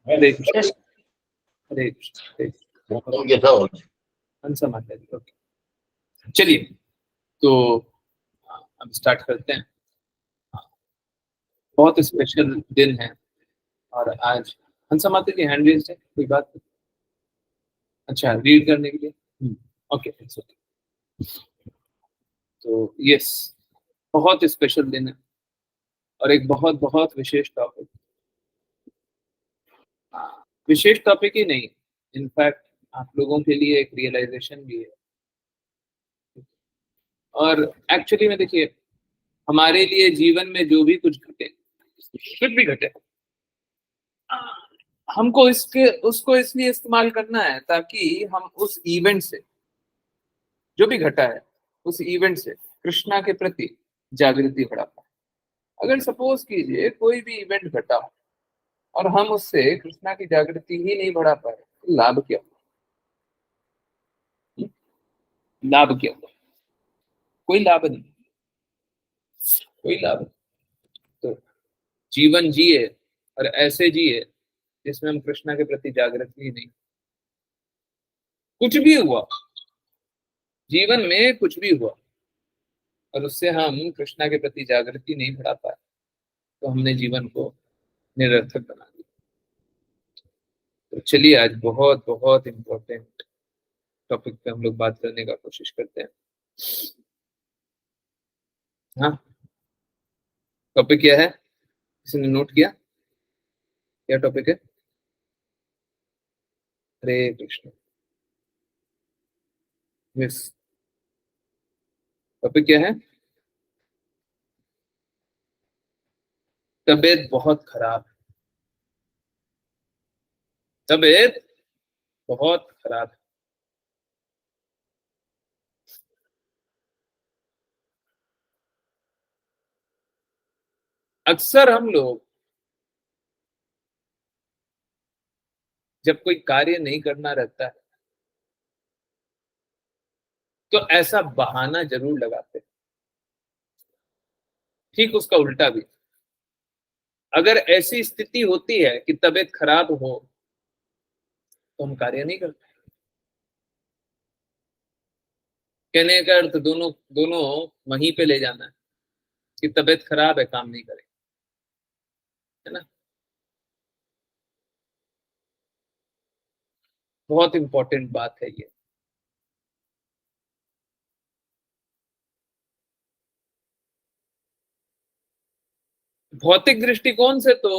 हरे कृष्ण, हरे कृष्ण, हरे कृष्ण। हंसा माता जी, ओके। चलिए, तो हम स्टार्ट करते हैं। बहुत स्पेशल दिन है और आज हंसा माता जी हैंड रेज़्ड है, कोई बात? अच्छा, रीड करने के लिए, ओके, इट्स ओके। तो यस, बहुत स्पेशल दिन है और एक बहुत बहुत विशेष टॉपिक। विशेष टॉपिक ही नहीं, इनफैक्ट आप लोगों के लिए एक रियलाइजेशन भी है। और एक्चुअली में देखिए, हमारे लिए जीवन में जो भी कुछ घटे, कुछ भी घटे, हमको उसको इसलिए इस्तेमाल करना है ताकि हम उस इवेंट से, जो भी घटा है, उस इवेंट से कृष्णा के प्रति जागृति बढ़ा पाए। अगर सपोज कीजिए कोई भी इवेंट घटा और हम उससे कृष्णा की जागृति ही नहीं बढ़ा पाए, तो लाभ क्या? लाभ क्या? कोई लाभ नहीं, कोई लाभ नहीं। तो जीवन जिए और ऐसे जिए जिसमें हम कृष्णा के प्रति जागृत ही नहीं। कुछ भी हुआ जीवन में, कुछ भी हुआ और उससे हम कृष्णा के प्रति जागृति नहीं बढ़ा पाए, तो हमने जीवन को निरर्थक बना दिया। तो चलिए, आज बहुत बहुत इम्पोर्टेंट टॉपिक पे हम लोग बात करने का कोशिश करते हैं। हाँ, टॉपिक क्या है? किसी ने नोट किया? क्या टॉपिक है? हरे कृष्ण। यस, टॉपिक क्या है? तबीयत बहुत खराब। तबीयत बहुत खराब। अक्सर हम लोग जब कोई कार्य नहीं करना रहता है तो ऐसा बहाना जरूर लगाते हैं। ठीक उसका उल्टा भी, अगर ऐसी स्थिति होती है कि तबीयत खराब हो तो हम कार्य नहीं करते। कहने का अर्थ दोनों दोनों वहीं पे ले जाना है कि तबीयत खराब है, काम नहीं करें, है ना? बहुत इंपॉर्टेंट बात है ये। भौतिक दृष्टिकोण से तो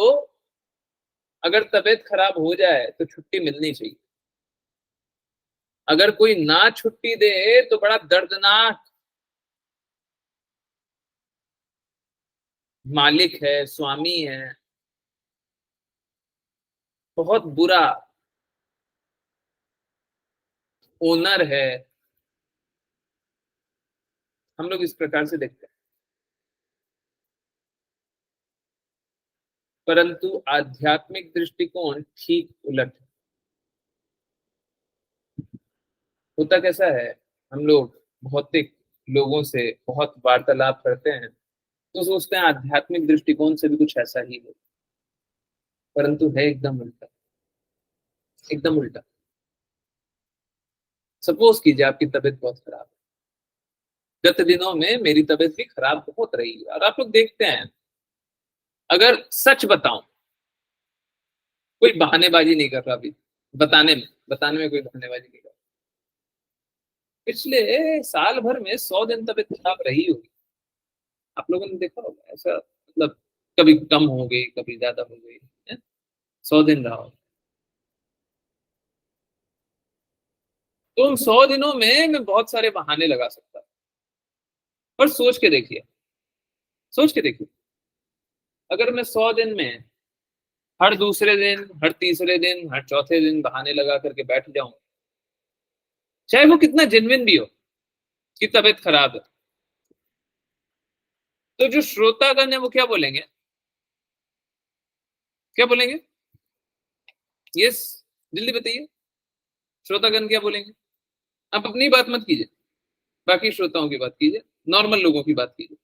अगर तबीयत खराब हो जाए तो छुट्टी मिलनी चाहिए। अगर कोई ना छुट्टी दे तो बड़ा दर्दनाक मालिक है, स्वामी है, बहुत बुरा ओनर है। हम लोग इस प्रकार से देखते हैं, परंतु आध्यात्मिक दृष्टिकोण ठीक उलट है। होता कैसा है, हम लोग भौतिक लोगों से बहुत वार्तालाप करते हैं तो सोचते हैं आध्यात्मिक दृष्टिकोण से भी कुछ ऐसा ही हो, परंतु है एकदम उल्टा, एकदम उल्टा। सपोज कीजिए आपकी तबीयत बहुत खराब है। गत दिनों में मेरी तबीयत भी खराब बहुत रही है और आप लोग देखते हैं, अगर सच बताऊं, कोई बहानेबाजी नहीं कर रहा अभी, बताने में कोई बहानेबाजी नहीं कर रहा। पिछले साल भर में 100 दिन तबीयत खराब रही होगी। आप लोगों ने देखा होगा ऐसा, मतलब कभी कम हो गई, कभी ज्यादा हो गई है? 100 दिन रहा हो तो उन 100 दिनों में मैं बहुत सारे बहाने लगा सकता। पर सोच के देखिए, अगर मैं 100 दिन में हर दूसरे दिन, हर तीसरे दिन, हर चौथे दिन बहाने लगा करके बैठ जाऊं, चाहे वो कितना जेन्युइन भी हो कि तबीयत खराब है, तो जो श्रोतागण है वो क्या बोलेंगे? क्या बोलेंगे? यस, जल्दी बताइए, श्रोतागण क्या बोलेंगे? आप अपनी बात मत कीजिए, बाकी श्रोताओं की बात कीजिए, नॉर्मल लोगों की बात कीजिए।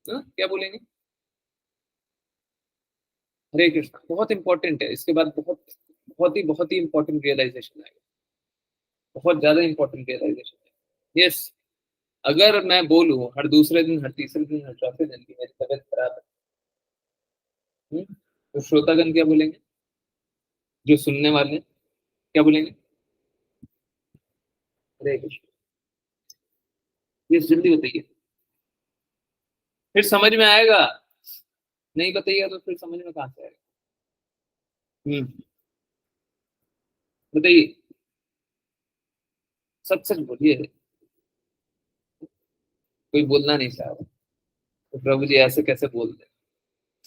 क्या बोलेंगे? हरे कृष्ण बहुत इंपॉर्टेंट है, इसके बाद बहुत ही इंपॉर्टेंट रियलाइजेशन आएगा, बहुत ज्यादा इंपॉर्टेंट रियलाइजेशन है। यस, अगर मैं बोलूं हर दूसरे दिन, हर तीसरे दिन, हर चौथे दिन की मेरी तबीयत खराब है, तो श्रोतागण क्या बोलेंगे, जो सुनने वाले हैं, क्या बोलेंगे? हरे कृष्ण। ये जल्दी बताइए, फिर समझ में आएगा। नहीं बताइएगा तो फिर समझ में कहाँ से आएगा? हम्म, बताइए, सच सच बोलिए, कोई बोलना नहीं चाह रहा, तो प्रभु जी ऐसे कैसे बोल रहे?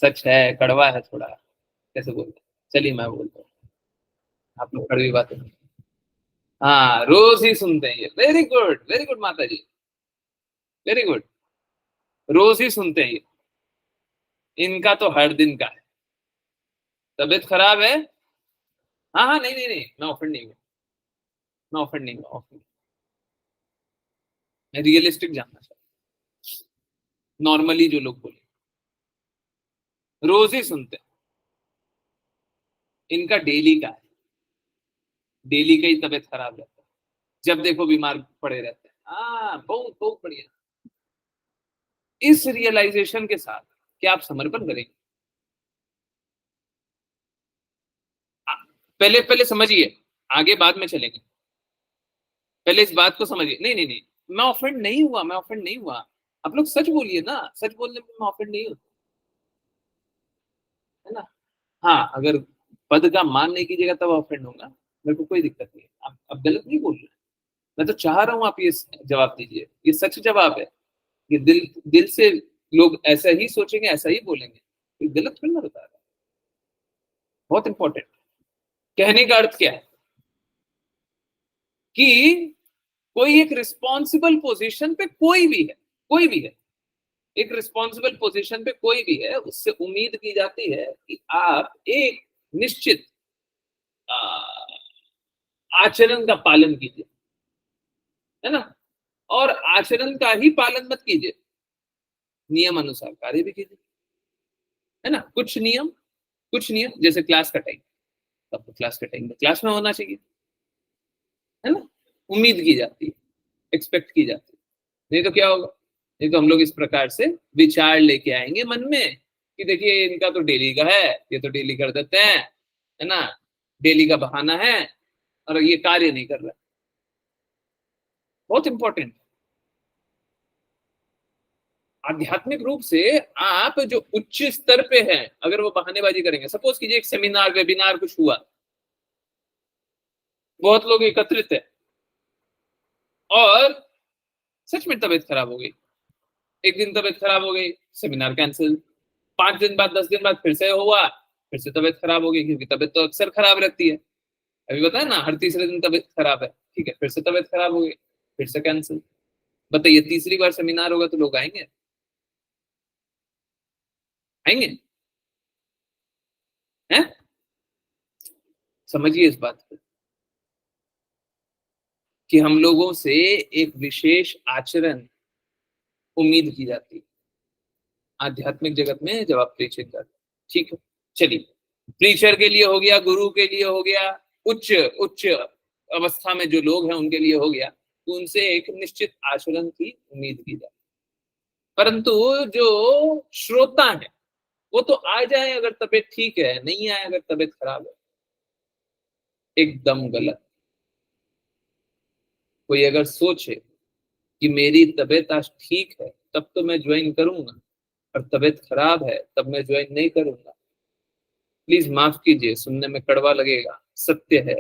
सच है, कड़वा है थोड़ा, कैसे बोल रहे? चलिए मैं बोलता हूँ, आप लोग कड़वी बातें, हाँ रोज ही सुनते हैं ये, वेरी गुड माता जी, वेरी गुड, रोज ही सुनते हैं ये, इनका तो हर दिन का है। तबीयत खराब है, हाँ हाँ, नहीं नहीं नहीं, मैं ऑफेंड नहीं हूँ, मैं ऑफेंड नहीं हूँ, ऑफेंड, मैं रियलिस्टिक जानना चाहता हूँ, नॉर्मली जो लोग बोले, रोज ही सुनते हैं, इनका डेली का है, डेली का ही तबीयत खराब रहता है, जब देखो बीमार पड़े रहते हैं, हाँ बहुत बहुत बढ़िया। इस रियलाइजेशन के साथ क्या आप समर्पण करेंगे? आ- पहले पहले समझिए, आगे बाद में चलेंगे, पहले इस बात को समझिए, नहीं नहीं नहीं, मैं ऑफेंड नहीं हुआ, मैं ऑफेंड नहीं हुआ, आप लोग सच बोलिए ना, सच बोलने में मैं ऑफेंड नहीं हूँ, है ना? हाँ, अगर पद का मान नहीं कीजिएगा तब ऑफेंड होगा, मेरे को कोई दिक्कत नहीं है, आप गलत नहीं बोल रहे हैं। मैं तो चाह रहा हूँ आप ये जवाब दीजिए, ये सच जवाब है, ये दिल दिल से लोग ऐसा ही सोचेंगे, ऐसा ही बोलेंगे, ये गलत फिल्म बता रहा है, बहुत इंपॉर्टेंट। कहने का अर्थ क्या है कि कोई एक रिस्पॉन्सिबल पोजीशन पे कोई भी है, कोई भी है, एक रिस्पॉन्सिबल पोजीशन पे कोई भी है, उससे उम्मीद की जाती है कि आप एक निश्चित आ, आचरण का पालन कीजिए, है ना? और आचरण का ही पालन मत कीजिए, नियम अनुसार कार्य भी कीजिए, है ना? कुछ नियम जैसे क्लास का टाइम, तब तो क्लास के टाइम में क्लास में होना चाहिए, है ना? उम्मीद की जाती है, एक्सपेक्ट की जाती है, नहीं तो क्या होगा? नहीं तो हम लोग इस प्रकार से विचार लेके आएंगे मन में कि देखिए इनका तो डेली का है, ये तो डेली कर देते हैं, है ना? डेली का बहाना है, और ये कार्य नहीं कर रहा, बहुत इंपॉर्टेंट। आध्यात्मिक रूप से आप जो उच्च स्तर पे हैं, अगर वो बहानेबाजी करेंगे, सपोज कीजिए एक सेमिनार वेबिनार कुछ हुआ, बहुत लोग एकत्रित है, और सच में तबीयत खराब हो गई, एक दिन तबीयत खराब हो गई, सेमिनार कैंसिल, 5 दिन बाद 10 दिन बाद फिर से हुआ, फिर से तबीयत खराब हो गई, क्योंकि तबीयत तो अक्सर खराब रहती है, अभी बताया ना, हर तीसरे दिन तबीयत खराब है, ठीक है, फिर से तबीयत खराब हो गई, फिर से कैंसिल। बताइए तीसरी बार सेमिनार होगा तो लोग आएंगे? आएंगे? हैं? समझिए इस बात को, कि हम लोगों से एक विशेष आचरण उम्मीद की जाती है आध्यात्मिक जगत में, जब आप प्रेषित करते हैं, ठीक है? चलिए, प्रीचर के लिए हो गया, गुरु के लिए हो गया, उच्च उच्च अवस्था में जो लोग हैं उनके लिए हो गया, तो उनसे एक निश्चित आचरण की उम्मीद की जाती है। परंतु जो श्रोता है, वो तो आ जाए अगर तबीयत ठीक है, नहीं आए अगर तबीयत खराब है, एकदम गलत। कोई अगर सोचे कि मेरी तबीयत आज ठीक है तब तो मैं ज्वाइन करूंगा, और तबीयत खराब है तब मैं ज्वाइन नहीं करूंगा, प्लीज माफ कीजिए, सुनने में कड़वा लगेगा, सत्य है,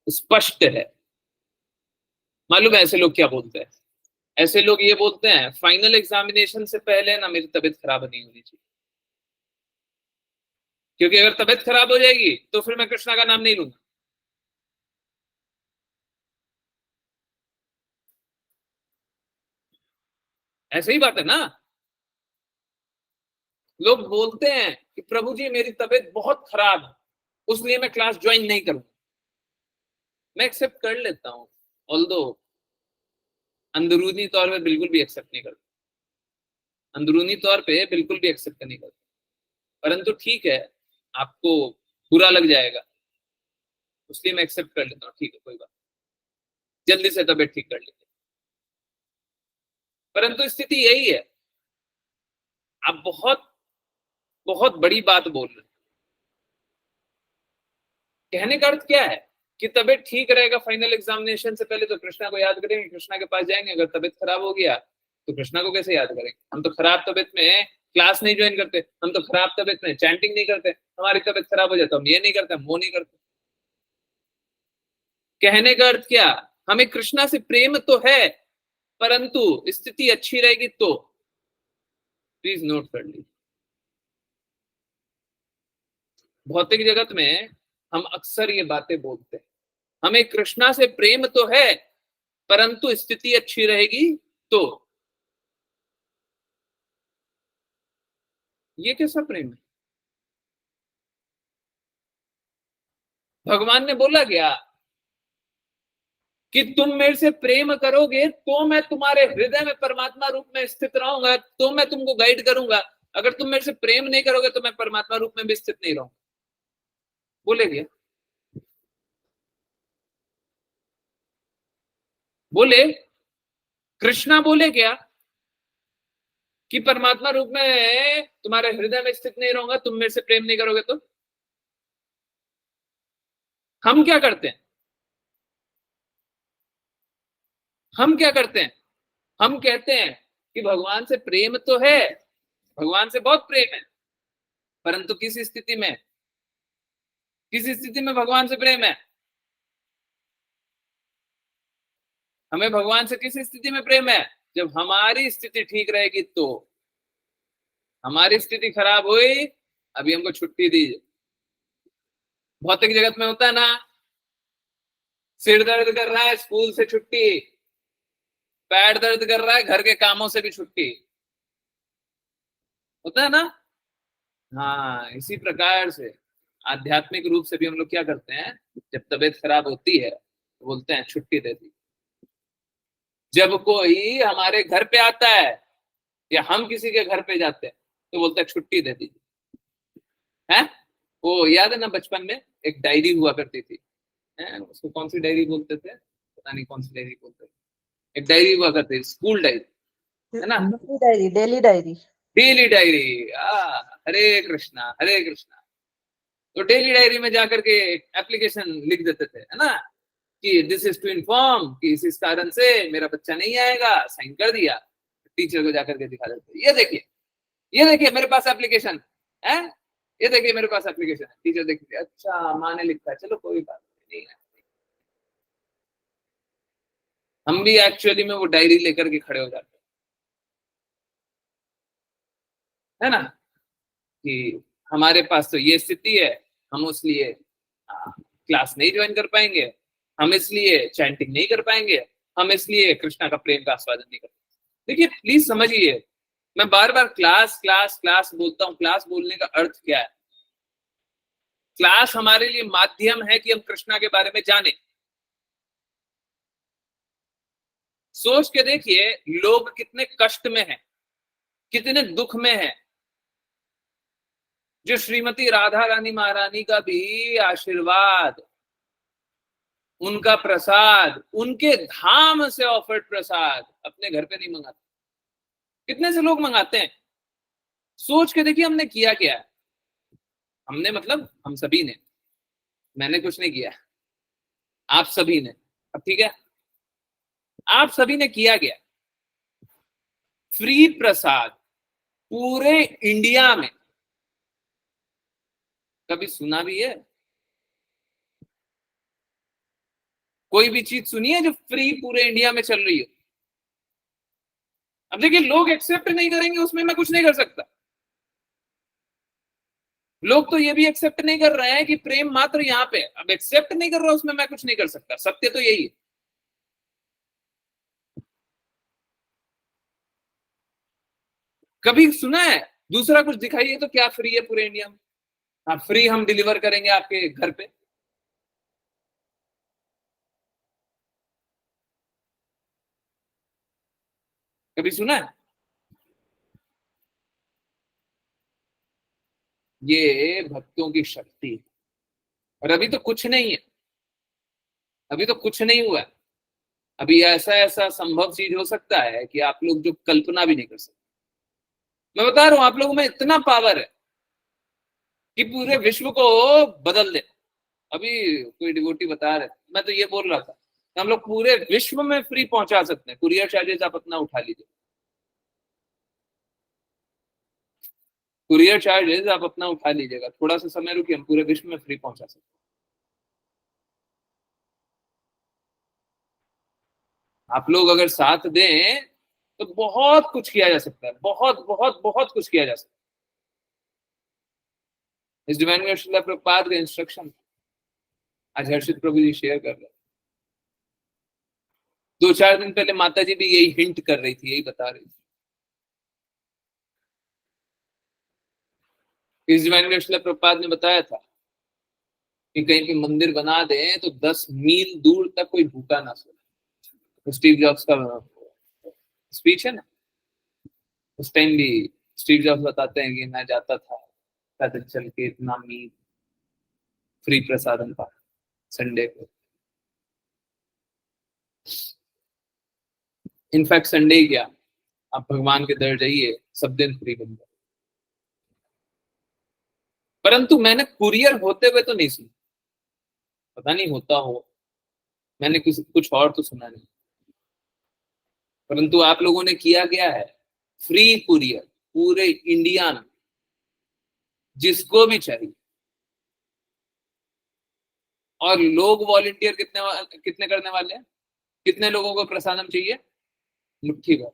स्पष्ट है। मालूम है ऐसे लोग क्या बोलते हैं? ऐसे लोग ये बोलते हैं फाइनल एग्जामिनेशन से पहले ना मेरी तबीयत खराब नहीं होनी चाहिए, क्योंकि अगर तबीयत खराब हो जाएगी तो फिर मैं कृष्णा का नाम नहीं लूंगा। ऐसे ही बात है ना, लोग बोलते हैं कि प्रभु जी मेरी तबीयत बहुत खराब है, उसलिए मैं क्लास ज्वाइन नहीं करूंगा। मैं एक्सेप्ट कर लेता हूँ, ऑल्दो अंदरूनी तौर पे बिल्कुल भी एक्सेप्ट नहीं करता, अंदरूनी तौर पे बिल्कुल भी एक्सेप्ट नहीं करता, परंतु ठीक है, आपको बुरा लग जाएगा, इसलिए मैं एक्सेप्ट कर लेता हूँ, ठीक है कोई बात, जल्दी से तबीयत ठीक कर लेते। परंतु स्थिति यही है, आप बहुत बहुत बड़ी बात बोल रहे हैं। कहने का अर्थ क्या है कि तबीयत ठीक रहेगा, फाइनल एग्जामिनेशन से पहले तो कृष्णा को याद करेंगे, कृष्णा के पास जाएंगे। अगर तबीयत खराब हो गया तो कृष्णा को कैसे याद करेंगे? हम तो खराब तबीयत में क्लास नहीं ज्वाइन करते, हम तो खराब तबीयत में चैंटिंग नहीं करते, हमारी तबीयत खराब हो जाए तो हम ये नहीं करते, हम वो नहीं करते। कहने का अर्थ क्या, हमें कृष्णा से प्रेम तो है, परंतु स्थिति अच्छी रहेगी तो। प्लीज नोट कर लीजिए, भौतिक जगत में हम अक्सर ये बातें बोलते हैं, हमें कृष्णा से प्रेम तो है, परंतु स्थिति अच्छी रहेगी तो। ये कैसा प्रेम है? भगवान ने बोला गया कि तुम मेरे से प्रेम करोगे तो मैं तुम्हारे हृदय में परमात्मा रूप में स्थित रहूंगा, तो मैं तुमको गाइड करूंगा। अगर तुम मेरे से प्रेम नहीं करोगे तो मैं परमात्मा रूप में भी स्थित नहीं रहूंगा। बोले गया, बोले कृष्णा बोले क्या कि परमात्मा रूप में तुम्हारे हृदय में स्थित नहीं रहूंगा तुम मेरे से प्रेम नहीं करोगे तो। हम क्या करते हैं, हम क्या करते हैं, हम कहते हैं कि भगवान से प्रेम तो है, भगवान से बहुत प्रेम है, परंतु किस स्थिति में, किस स्थिति में भगवान से प्रेम है? हमें भगवान से किस स्थिति में प्रेम है? जब हमारी स्थिति ठीक रहेगी तो। हमारी स्थिति खराब हुई, अभी हमको छुट्टी दीजिए। भौतिक जगत में होता है ना, सिर दर्द कर रहा है स्कूल से छुट्टी, पैर दर्द कर रहा है घर के कामों से भी छुट्टी, होता है ना। हाँ, इसी प्रकार से आध्यात्मिक रूप से भी हम लोग क्या करते हैं, जब तबीयत खराब होती है तो बोलते हैं छुट्टी दे दी। जब कोई हमारे घर पे आता है या हम किसी के घर पे जाते हैं तो बोलते हैं छुट्टी दे दी है। वो याद है ना, बचपन में एक डायरी हुआ करती थी, है उसको कौन सी डायरी बोलते थे, पता नहीं कौन सी डायरी बोलते थे। एक डायरी हुआ करती थी, स्कूल डायरी, है ना, daily diary, daily diary. Daily diary. Hare Krishna Hare Krishna. तो डेली डायरी में जाकर के एप्लीकेशन लिख देते थे, है ना, कि दिस इज टू इन्फॉर्म कि इस कारण से मेरा बच्चा नहीं आएगा, साइन कर दिया। टीचर को जाकर के दिखा देते, ये देखिए, ये देखिए मेरे पास एप्लीकेशन है, ये देखिए मेरे पास एप्लीकेशन है। टीचर देखिए, अच्छा माँ ने लिखा है, चलो कोई बात नहीं है। हम भी एक्चुअली में वो डायरी लेकर के खड़े हो जाते हैं, है ना, कि हमारे पास तो ये स्थिति है, हम उसलिए क्लास नहीं ज्वाइन कर पाएंगे, हम इसलिए चैंटिंग नहीं कर पाएंगे, हम इसलिए कृष्णा का प्रेम का आस्वादन नहीं कर पाएंगे। देखिए प्लीज समझिए, मैं बार बार क्लास क्लास क्लास बोलता हूँ, क्लास बोलने का अर्थ क्या है? क्लास हमारे लिए माध्यम है कि हम कृष्णा के बारे में जाने। सोच के देखिए, लोग कितने कष्ट में हैं, कितने दुख में हैं, जो श्रीमती राधा रानी महारानी का भी आशीर्वाद, उनका प्रसाद, उनके धाम से ऑफर्ड प्रसाद अपने घर पे नहीं मंगाते। कितने से लोग मंगाते हैं? सोच के देखिए हमने किया क्या है। हमने मतलब हम सभी ने, मैंने कुछ नहीं किया, आप सभी ने। अब ठीक है, आप सभी ने किया गया फ्री प्रसाद पूरे इंडिया में। कभी सुना भी है कोई भी चीज सुनी है जो फ्री पूरे इंडिया में चल रही हो? अब देखिए, लोग एक्सेप्ट नहीं करेंगे, उसमें मैं कुछ नहीं कर सकता। लोग तो ये भी एक्सेप्ट नहीं कर रहे हैं कि प्रेम मात्र यहाँ पे, अब एक्सेप्ट नहीं कर रहा, उसमें मैं कुछ नहीं कर सकता, सत्य तो यही है। कभी सुना है दूसरा कुछ दिखाइए तो क्या फ्री है पूरे इंडिया में? हाँ, फ्री हम डिलीवर करेंगे आपके घर पे। कभी सुना है? ये भक्तों की शक्ति है। और अभी तो कुछ नहीं है, अभी तो कुछ नहीं हुआ है। अभी ऐसा ऐसा संभव चीज हो सकता है कि आप लोग जो कल्पना भी नहीं कर सकते। मैं बता रहा हूं आप लोगों में इतना पावर है कि पूरे विश्व को बदल दे। अभी कोई डिवोटी बता रहे, मैं तो ये बोल रहा था कि हम लोग पूरे विश्व में फ्री पहुंचा सकते हैं। कुरियर चार्जेस आप अपना उठा लीजिए, कुरियर चार्जेस आप अपना उठा लीजिएगा, थोड़ा सा समय रुकिए, हम पूरे विश्व में फ्री पहुंचा सकते हैं। आप लोग अगर साथ दें तो बहुत कुछ किया जा सकता है, बहुत बहुत बहुत कुछ किया जा सकता है। इस डिवाइन यूनिवर्सल प्रपात का इंस्ट्रक्शन आज हर्षित प्रभु जी शेयर कर रहे हैं। 2-4 दिन पहले माता जी भी यही हिंट कर रही थी, यही बता रही थी। इस डिवाइन यूनिवर्सल प्रपात ने बताया था कि कहीं पे मंदिर बना दें तो 10 मील दूर तक कोई भूखा ना सोए। तो स्टीव जॉब्स का स्पीच है ना, उस टाइम भी स्टीव जॉब्स बताते हैं कि मैं जाता था पैदल चल के इतना मील, फ्री प्रसादम पा संडे को। इनफैक्ट संडे ही क्या, आप भगवान के दर जाइए, सब दिन फ्री बन जाए। परंतु मैंने कुरियर होते हुए तो नहीं सुना, पता नहीं होता हो, मैंने कुछ कुछ और तो सुना नहीं। परंतु आप लोगों ने किया क्या है, फ्री कुरियर पूरे इंडिया में जिसको भी चाहिए। और लोग वॉलेंटियर कितने कितने करने वाले हैं, कितने लोगों को प्रसादम चाहिए? मुट्ठी भर,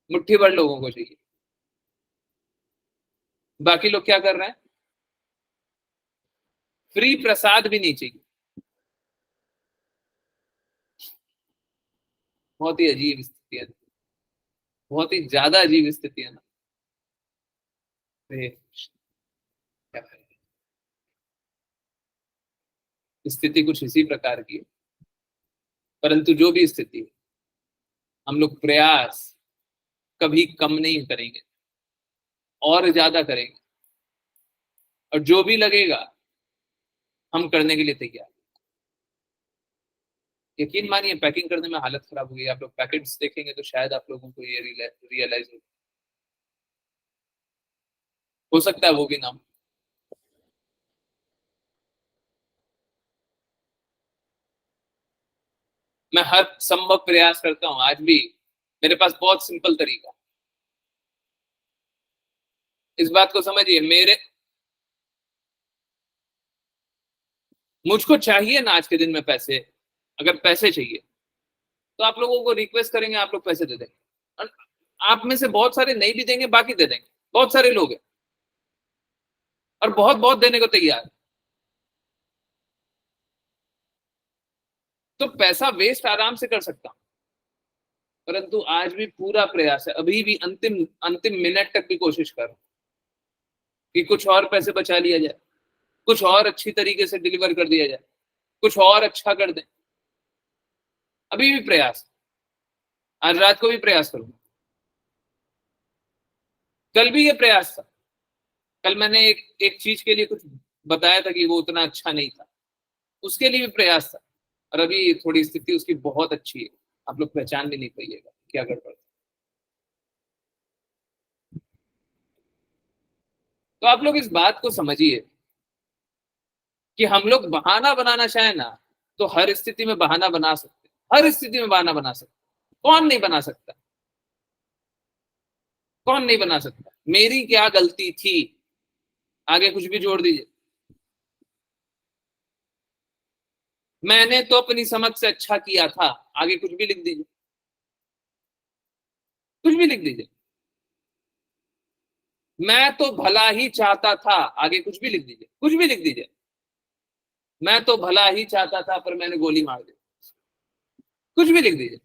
मुट्ठी भर लोगों को चाहिए। बाकी लोग क्या कर रहे हैं? फ्री प्रसाद भी नहीं चाहिए। बहुत ही अजीब स्थिति है, बहुत ही ज्यादा अजीब स्थिति है ना। अरे, क्या करें? स्थिति कुछ इसी प्रकार की है। परंतु जो भी स्थिति है, हम लोग प्रयास कभी कम नहीं करेंगे, और ज्यादा करेंगे। और जो भी लगेगा हम करने के लिए तैयार। यकीन मानिए पैकिंग करने में हालत खराब हो गई। आप लोग पैकेट्स देखेंगे तो शायद आप लोगों को ये रियलाइज हो सकता है वो भी नाम। मैं हर संभव प्रयास करता हूं आज भी। मेरे पास बहुत सिंपल तरीका, इस बात को समझिए। मेरे मुझको चाहिए ना आज के दिन में पैसे, अगर पैसे चाहिए तो आप लोगों को रिक्वेस्ट करेंगे, आप लोग पैसे दे देंगे। और आप में से बहुत सारे नहीं भी देंगे, बाकी दे देंगे। बहुत सारे लोग हैं और बहुत बहुत देने को तैयार है। तो पैसा वेस्ट आराम से कर सकता हूं। परंतु आज भी पूरा प्रयास है, अभी भी अंतिम अंतिम मिनट तक भी कोशिश कर रहा हूं कि कुछ और पैसे बचा लिया जाए, कुछ और अच्छी तरीके से डिलीवर कर दिया जाए, कुछ और अच्छा कर दें। अभी भी प्रयास, आज रात को भी प्रयास करूंगा। कल भी ये प्रयास था। कल मैंने एक चीज के लिए कुछ बताया था कि वो उतना अच्छा नहीं था, उसके लिए भी प्रयास था। और अभी थोड़ी स्थिति उसकी बहुत अच्छी है, आप लोग पहचान भी नहीं पाइएगा क्या गड़बड़। तो आप लोग इस बात को समझिए कि हम लोग बहाना बनाना चाहे ना तो हर स्थिति में बहाना बना सकते हैं, हर स्थिति में बहाना बना सकते हैं। कौन नहीं बना सकता? कौन नहीं बना सकता? मेरी क्या गलती थी, आगे कुछ भी जोड़ दीजिए। मैंने तो अपनी समझ से अच्छा किया था, आगे कुछ भी लिख दीजिए, कुछ भी लिख दीजिए। मैं तो भला ही चाहता था, आगे कुछ भी लिख दीजिए, कुछ भी लिख दीजिए। मैं तो भला ही चाहता था पर मैंने गोली मार दी, कुछ भी लिख दीजिए।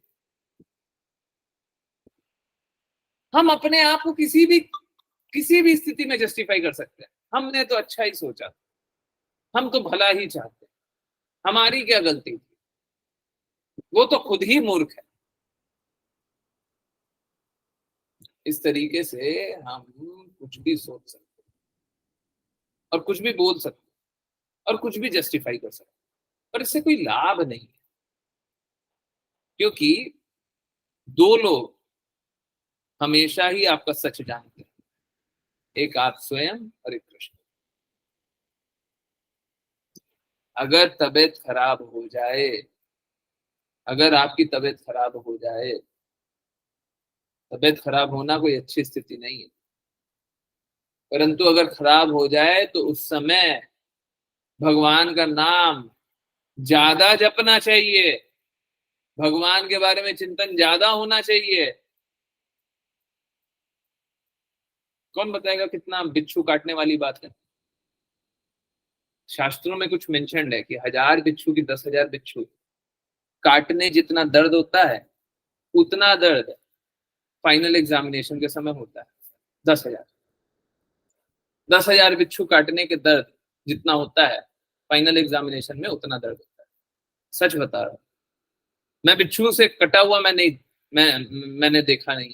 हम अपने आप को किसी भी स्थिति में जस्टिफाई कर सकते हैं। हमने तो अच्छा ही सोचा, हम तो भला ही चाहते हैं, हमारी क्या गलती थी? वो तो खुद ही मूर्ख है। इस तरीके से हम कुछ भी सोच सकते हैं। और कुछ भी बोल सकते और कुछ भी जस्टिफाई कर सकते, पर इससे कोई लाभ नहीं है, क्योंकि दो लोग हमेशा ही आपका सच जानते हैं, एक आप स्वयं और एक कृष्ण। अगर तबीयत खराब हो जाए, अगर आपकी तबीयत खराब हो जाए, तबीयत खराब होना कोई अच्छी स्थिति नहीं है, परंतु अगर खराब हो जाए तो उस समय भगवान का नाम ज्यादा जपना चाहिए, भगवान के बारे में चिंतन ज्यादा होना चाहिए। कौन बताएगा कितना बिच्छू काटने वाली बात है? शास्त्रों में कुछ मेंशन्ड है कि 1000 बिच्छू की 10,000 बिच्छू काटने जितना दर्द होता है, उतना दर्द फाइनल एग्जामिनेशन के समय होता है। 10,000 10,000 बिच्छू काटने के दर्द जितना होता है, फाइनल एग्जामिनेशन में उतना दर्द होता है। सच बता रहा हूं, मैं बिच्छू से कटा हुआ मैंने देखा नहीं,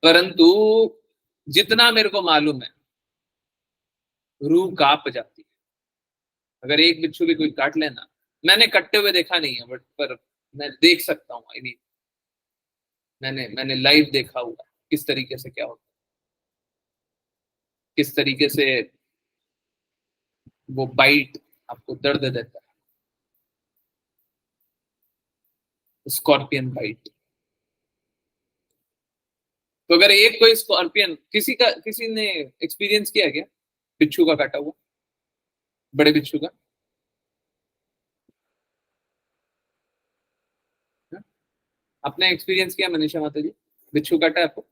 परंतु जितना मेरे को मालूम है, रूह कांप जाती है अगर एक बिच्छू भी कोई काट लेना। मैंने कटते हुए देखा नहीं है, बट पर मैं देख सकता हूँ। मैंने मैंने लाइव देखा हुआ किस तरीके से क्या होता है, किस तरीके से वो बाइट आपको दर्द देता है, स्कॉर्पियन बाइट। तो अगर एक कोई स्कॉर्पियन किसी ने एक्सपीरियंस किया क्या बिच्छू का काटा हुआ, बड़े बिच्छू का? हाँ? आपने एक्सपीरियंस किया मनीषा माता जी? बिच्छू काटा है आपको,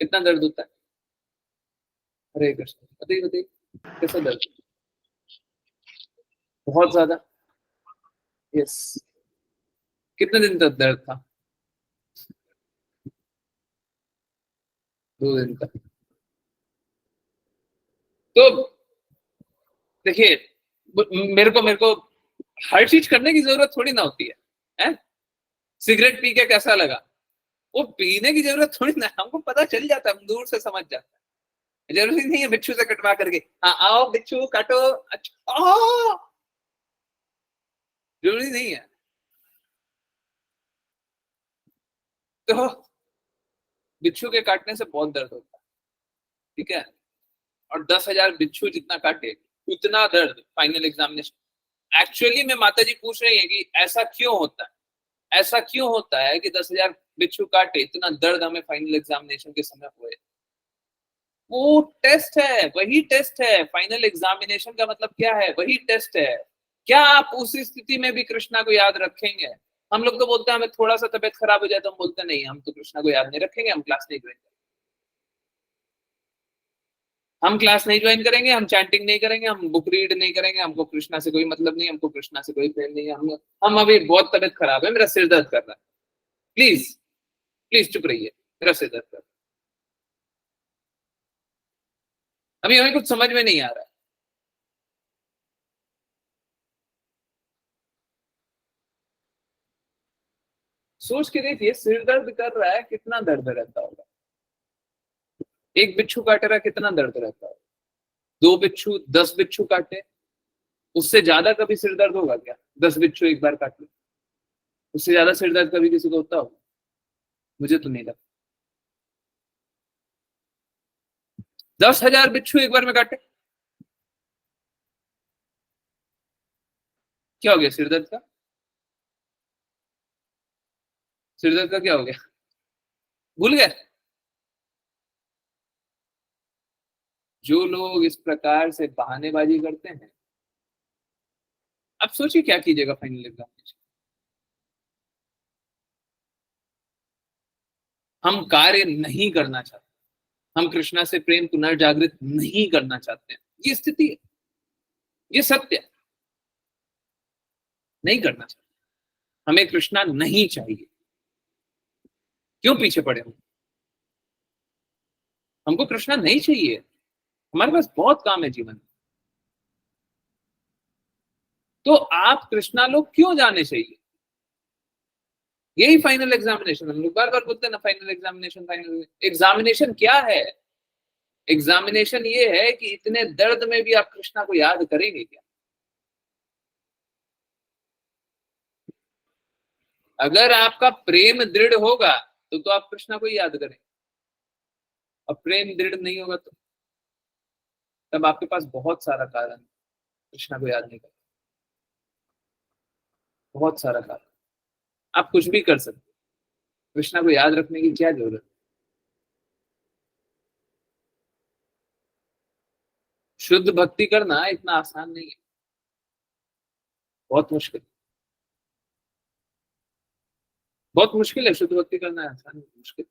कितना दर्द होता है? हरे कृष्ण, बताइए बताइए, कैसा दर्द? बहुत ज्यादा। यस। कितने दिन तक दर्द था? 2 दिन तक। तो देखिए, मेरे को हर चीज करने की जरूरत थोड़ी ना होती है? सिगरेट पी के कैसा लगा, वो पीने की जरूरत थोड़ी ना, हमको पता चल जाता है, हम दूर से समझ जाते हैं। जरूरी नहीं है बिच्छू से कटवा करके, हाँ आओ बिच्छू काटो, अच्छा जरूरी नहीं है। तो बिच्छू के काटने से बहुत दर्द होता है, ठीक है, और 10,000 बिच्छू जितना काटे उतना दर्द फाइनल एग्जामिनेशन। एक्चुअली में माता जी पूछ रही है कि ऐसा क्यों होता है, ऐसा क्यों होता है कि 10,000 बिच्छू काटे इतना दर्द हमें फाइनल एग्जामिनेशन के समय हुए? वो टेस्ट है, वही टेस्ट है। फाइनल एग्जामिनेशन का मतलब क्या है? वही टेस्ट है। क्या आप उस स्थिति में भी कृष्णा को याद रखेंगे? हम लोग तो बोलते हैं हमें थोड़ा सा तबियत खराब हो जाए तो हम बोलते हैं नहीं, हम तो कृष्णा को याद नहीं रखेंगे, हम क्लास नहीं ज्वाइन करेंगे, हम क्लास नहीं ज्वाइन करेंगे, हम चैंटिंग नहीं करेंगे, हम बुक रीड नहीं करेंगे, हमको कृष्णा से कोई मतलब नहीं, हमको कृष्णा से कोई प्रेम नहीं है, हम अभी बहुत तबियत खराब है, मेरा सिर दर्द कर रहा है, प्लीज प्लीज चुप रहिए, मेरा सिर दर्द कर रहा है। अभी हमें कुछ समझ में नहीं आ रहा है। सोच के देखिए, सिर दर्द कर रहा है, कितना दर्द रहता होगा? एक बिच्छू काटे रहा, कितना दर्द रहता है? 2 बिच्छू, 10 बिच्छू काटे, उससे ज्यादा कभी सिर दर्द होगा क्या? 10 बिच्छू एक बार काटे, उससे ज्यादा सिर दर्द कभी किसी को होता होगा? मुझे तो नहीं लगता। 10,000 बिच्छू एक बार में काटे, क्या हो गया सिर दर्द का? सिर दर्द का क्या हो गया? भूल गए? जो लोग इस प्रकार से बहानेबाजी करते हैं, अब सोचिए क्या कीजिएगा फाइनल एग्जामिनेशन। हम कार्य नहीं करना चाहते, हम कृष्णा से प्रेम पुनर्जागृत नहीं करना चाहते हैं, ये स्थिति है, ये सत्य है, नहीं करना चाहते, हमें कृष्णा नहीं चाहिए। क्यों पीछे पड़े हो? हमको कृष्णा नहीं चाहिए, हमारे पास बहुत काम है जीवन में। तो आप कृष्णा लोग क्यों जाने चाहिए? यही फाइनल एग्जामिनेशन, हम लोग बार बार बोलते हैं ना, फाइनल एग्जामिनेशन, फाइनल एग्जामिनेशन क्या है? एग्जामिनेशन ये है कि इतने दर्द में भी आप कृष्णा को याद करेंगे क्या? अगर आपका प्रेम दृढ़ होगा तो आप कृष्णा को ही याद करें, और प्रेम दृढ़ नहीं होगा तो तब आपके पास बहुत सारा कारण है कृष्णा को याद नहीं करना, बहुत सारा कारण। आप कुछ भी कर सकते, कृष्णा को याद रखने की क्या जरूरत है? शुद्ध भक्ति करना इतना आसान नहीं है, बहुत मुश्किल, बहुत मुश्किल है। शुद्ध भक्ति करना आसान नहीं, मुश्किल।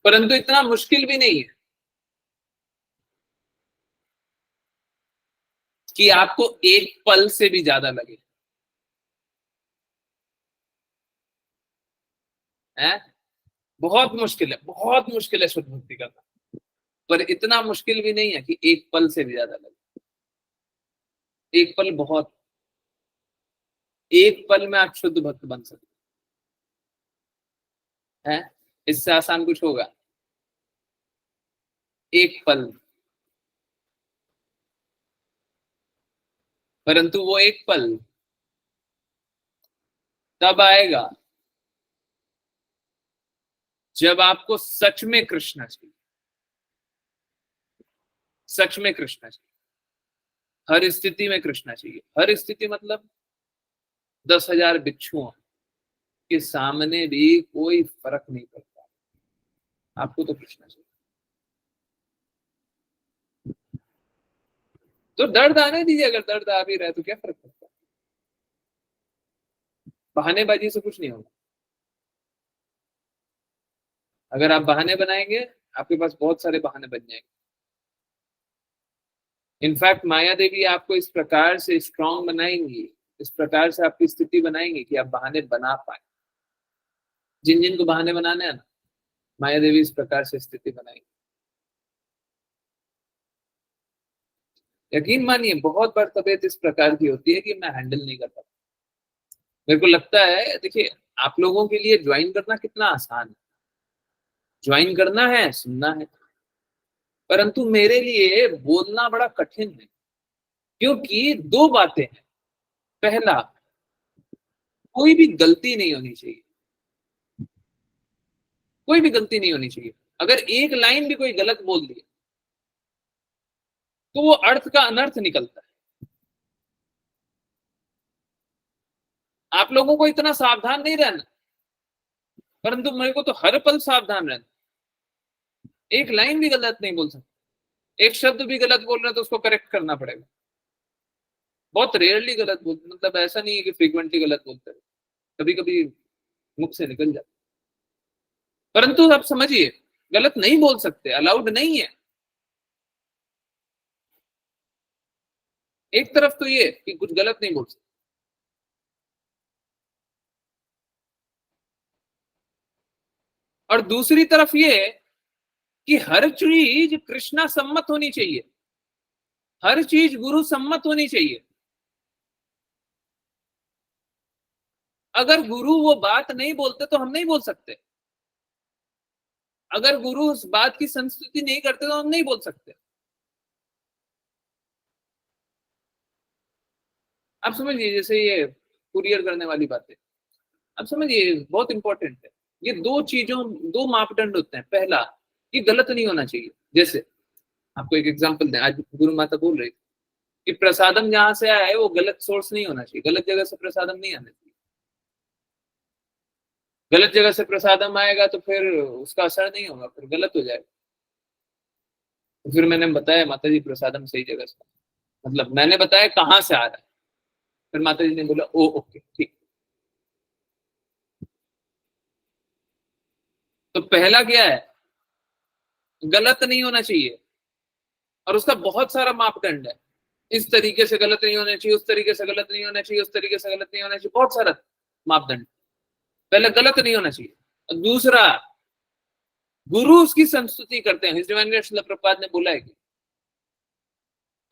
परंतु इतना मुश्किल भी नहीं है कि आपको एक पल से भी ज्यादा लगे, है। बहुत मुश्किल है, बहुत मुश्किल है शुद्ध भक्ति करना, पर इतना मुश्किल भी नहीं है कि एक पल से भी ज्यादा लगे। एक पल बहुत, एक पल में आप शुद्ध भक्त बन सकते हैं। इससे आसान कुछ होगा? एक पल। परंतु वो एक पल तब आएगा जब आपको सच में कृष्णा चाहिए, सच में कृष्णा चाहिए, हर स्थिति में कृष्णा चाहिए। हर स्थिति मतलब 10,000 बिच्छुओं के सामने भी कोई फर्क नहीं पड़ता, आपको तो कृष्णा चाहिए। तो दर्द आने दीजिए, अगर दर्द आ भी रहा है तो क्या फर्क पड़ता है? बहानेबाजी से कुछ नहीं होगा। अगर आप बहाने बनाएंगे, आपके पास बहुत सारे बहाने बन जाएंगे। इनफैक्ट माया देवी आपको इस प्रकार से स्ट्रांग बनाएंगी, इस प्रकार से आपकी स्थिति बनाएंगे कि आप बहाने बना पाए। जिन जिन को बहाने बनाने हैं ना, माया देवी इस प्रकार से स्थिति बनाएंगी। यकीन मानिए, बहुत बार तबीयत इस प्रकार की होती है कि मैं हैंडल नहीं कर पाता। मेरे को लगता है, देखिए, आप लोगों के लिए ज्वाइन करना कितना आसान है, ज्वाइन करना है, सुनना है। परंतु मेरे लिए बोलना बड़ा कठिन है, क्योंकि दो बातें हैं। पहला, कोई भी गलती नहीं होनी चाहिए, कोई भी गलती नहीं होनी चाहिए। अगर एक लाइन भी कोई गलत बोल दी तो वो अर्थ का अनर्थ निकलता है। आप लोगों को इतना सावधान नहीं रहना, परंतु मेरे को तो हर पल सावधान रहना। एक लाइन भी गलत नहीं बोल सकते, एक शब्द भी गलत बोल रहे हैं तो उसको करेक्ट करना पड़ेगा। बहुत रेयरली गलत बोलते, मतलब ऐसा नहीं है कि फ्रीक्वेंटली गलत बोलते हैं, कभी कभी मुख से निकल जाता। परंतु आप समझिए, गलत नहीं बोल सकते, अलाउड नहीं है। एक तरफ तो ये कि कुछ गलत नहीं बोल सकते, और दूसरी तरफ ये कि हर चीज कृष्णा सम्मत होनी चाहिए, हर चीज गुरु सम्मत होनी चाहिए। अगर गुरु वो बात नहीं बोलते तो हम नहीं बोल सकते, अगर गुरु उस बात की संस्तुति नहीं करते तो हम नहीं बोल सकते। आप समझिए, जैसे ये कुरियर करने वाली बात है, आप समझिए बहुत इंपॉर्टेंट है। ये दो चीजों, दो मापदंड होते हैं। पहला, कि गलत नहीं होना चाहिए। जैसे आपको एक एग्जांपल दें, आज गुरु माता बोल रही थी कि प्रसादम जहां से आया है वो गलत सोर्स नहीं होना चाहिए, गलत जगह से प्रसादम नहीं आना चाहिए। गलत जगह से प्रसादम आएगा तो फिर उसका असर नहीं होगा, फिर गलत हो जाएगा। तो फिर मैंने बताया, माता जी प्रसादम सही जगह से, मतलब मैंने बताया कहाँ से आ रहा है। फिर माता जी ने बोला, ओ ओके ठीक। तो पहला क्या है, गलत नहीं होना चाहिए, और उसका बहुत सारा मापदंड है। इस तरीके से गलत नहीं होना चाहिए, उस तरीके से गलत नहीं होना चाहिए, उस तरीके से गलत नहीं होना चाहिए, बहुत सारा मापदंड। पहले गलत नहीं होना चाहिए, और दूसरा, गुरु उसकी संस्तुति करते हैं। हिज डिवाइन ग्रेस शिला प्रभुपाद ने बोला है कि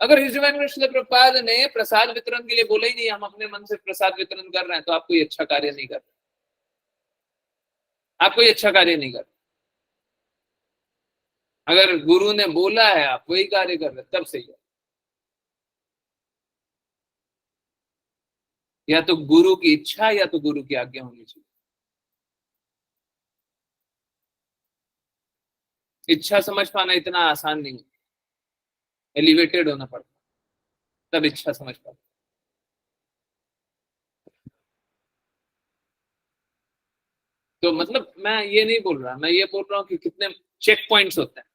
अगर हिज डिवाइन ग्रेस शिला प्रभुपाद ने प्रसाद वितरण के लिए बोला ही नहीं, हम अपने मन से प्रसाद वितरण कर रहे हैं, तो आप कोई अच्छा कार्य नहीं कर रहे। आप कोई अच्छा कार्य नहीं कर, अगर गुरु ने बोला है आप वही कार्य कर रहे तब सही है। या तो गुरु की इच्छा या तो गुरु की आज्ञा होनी चाहिए। इच्छा समझ पाना इतना आसान नहीं है, एलिवेटेड होना पड़ता तब इच्छा समझ पाता। तो मतलब मैं ये नहीं बोल रहा, मैं ये बोल रहा हूँ कि कितने चेक पॉइंट्स होते हैं,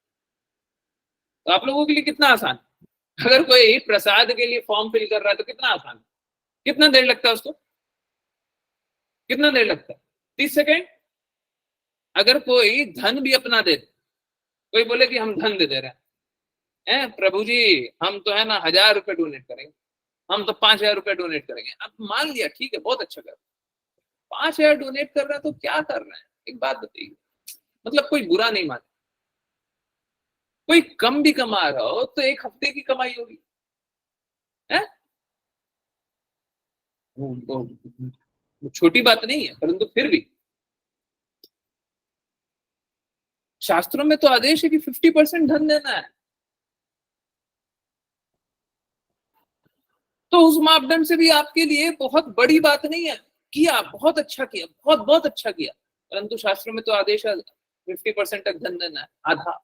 तो आप लोगों के लिए कितना आसान है। अगर कोई प्रसाद के लिए फॉर्म फिल कर रहा है तो कितना आसान है, कितना देर लगता है उसको, कितना देर लगता है, 30 सेकेंड। अगर कोई धन भी अपना दे, कोई बोले कि हम धन दे दे रहे हैं प्रभु जी, हम तो है ना 1,000 रुपए डोनेट करेंगे, हम तो 5,000 रुपए डोनेट करेंगे, अब मान लिया ठीक है बहुत अच्छा कर, 5,000 डोनेट कर रहा है तो क्या कर रहे हैं, एक बात बताइए। मतलब कोई बुरा नहीं मान, कोई कम भी कमा रहा हो तो एक हफ्ते की कमाई होगी है, वो छोटी बात नहीं है, परंतु फिर भी शास्त्रों में तो आदेश है कि 50% धन देना है। तो उस मापदंड से भी आपके लिए बहुत बड़ी बात नहीं है, किया बहुत अच्छा किया, बहुत बहुत अच्छा किया, परंतु शास्त्रों में तो आदेश है 50% तक धन देना है, आधा।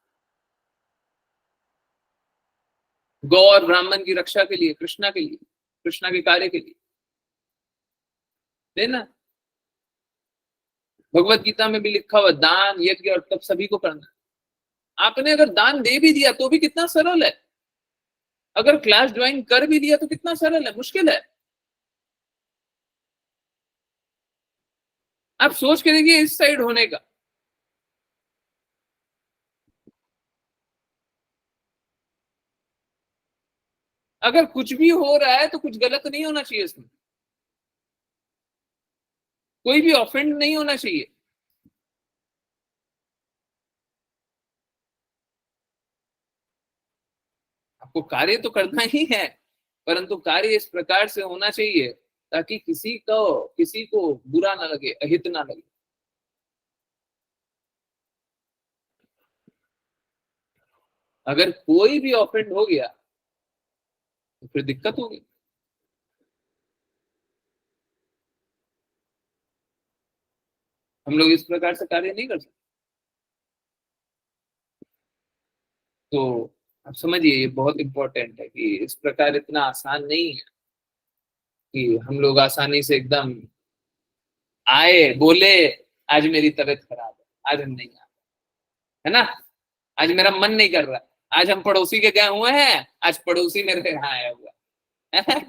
गौ और ब्राह्मण की रक्षा के लिए, कृष्णा के लिए, कृष्णा के कार्य के लिए देना। भगवत गीता में भी लिखा हुआ दान यज्ञ और तब सभी को करना है। आपने अगर दान दे भी दिया तो भी कितना सरल है, अगर क्लास ज्वाइन कर भी दिया तो कितना सरल है, मुश्किल है। आप सोच के देखिए इस साइड होने का। अगर कुछ भी हो रहा है तो कुछ गलत नहीं होना चाहिए इसमें, कोई भी ऑफेंड नहीं होना चाहिए। आपको कार्य तो करना ही है, परंतु कार्य इस प्रकार से होना चाहिए ताकि किसी को बुरा ना लगे, अहित ना लगे। अगर कोई भी ऑफेंड हो गया तो फिर दिक्कत होगी। हम लोग इस प्रकार से कार्य नहीं कर सकते। तो आप समझिए ये बहुत इंपॉर्टेंट है कि इस प्रकार इतना आसान नहीं है कि हम लोग आसानी से एकदम आए बोले आज मेरी तबीयत खराब है, आज हम नहीं आए, है ना, आज मेरा मन नहीं कर रहा, आज हम पड़ोसी के गए हुए हैं, आज पड़ोसी मेरे यहाँ आया हुआ है।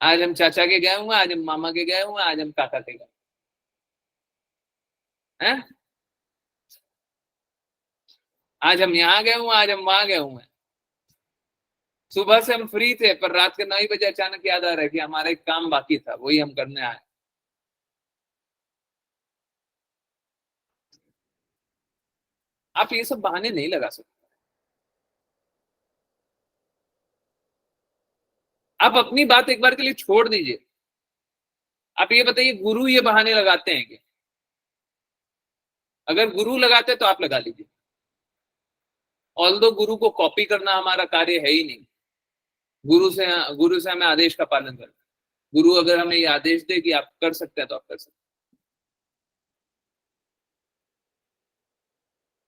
आज हम चाचा के गए हुए हैं, आज हम मामा के गए हुए हैं, आज हम काका के गए हैं, आज हम यहाँ गए हुए हैं, आज हम वहां गए हुए हैं। सुबह से हम फ्री थे पर रात के 9 बजे अचानक याद आ रहा है कि हमारा एक काम बाकी था, वही हम करने आए। आप ये सब बहाने नहीं लगा सकते। आप अपनी बात एक बार के लिए छोड़ दीजिए। आप ये बताइए गुरु ये बहाने लगाते हैं कि, अगर गुरु लगाते तो आप लगा लीजिए। ऑल्दो गुरु को कॉपी करना हमारा कार्य है ही नहीं, गुरु से हमें आदेश का पालन करना। गुरु अगर हमें ये आदेश दे कि आप कर सकते हैं तो आप कर सकते हैं।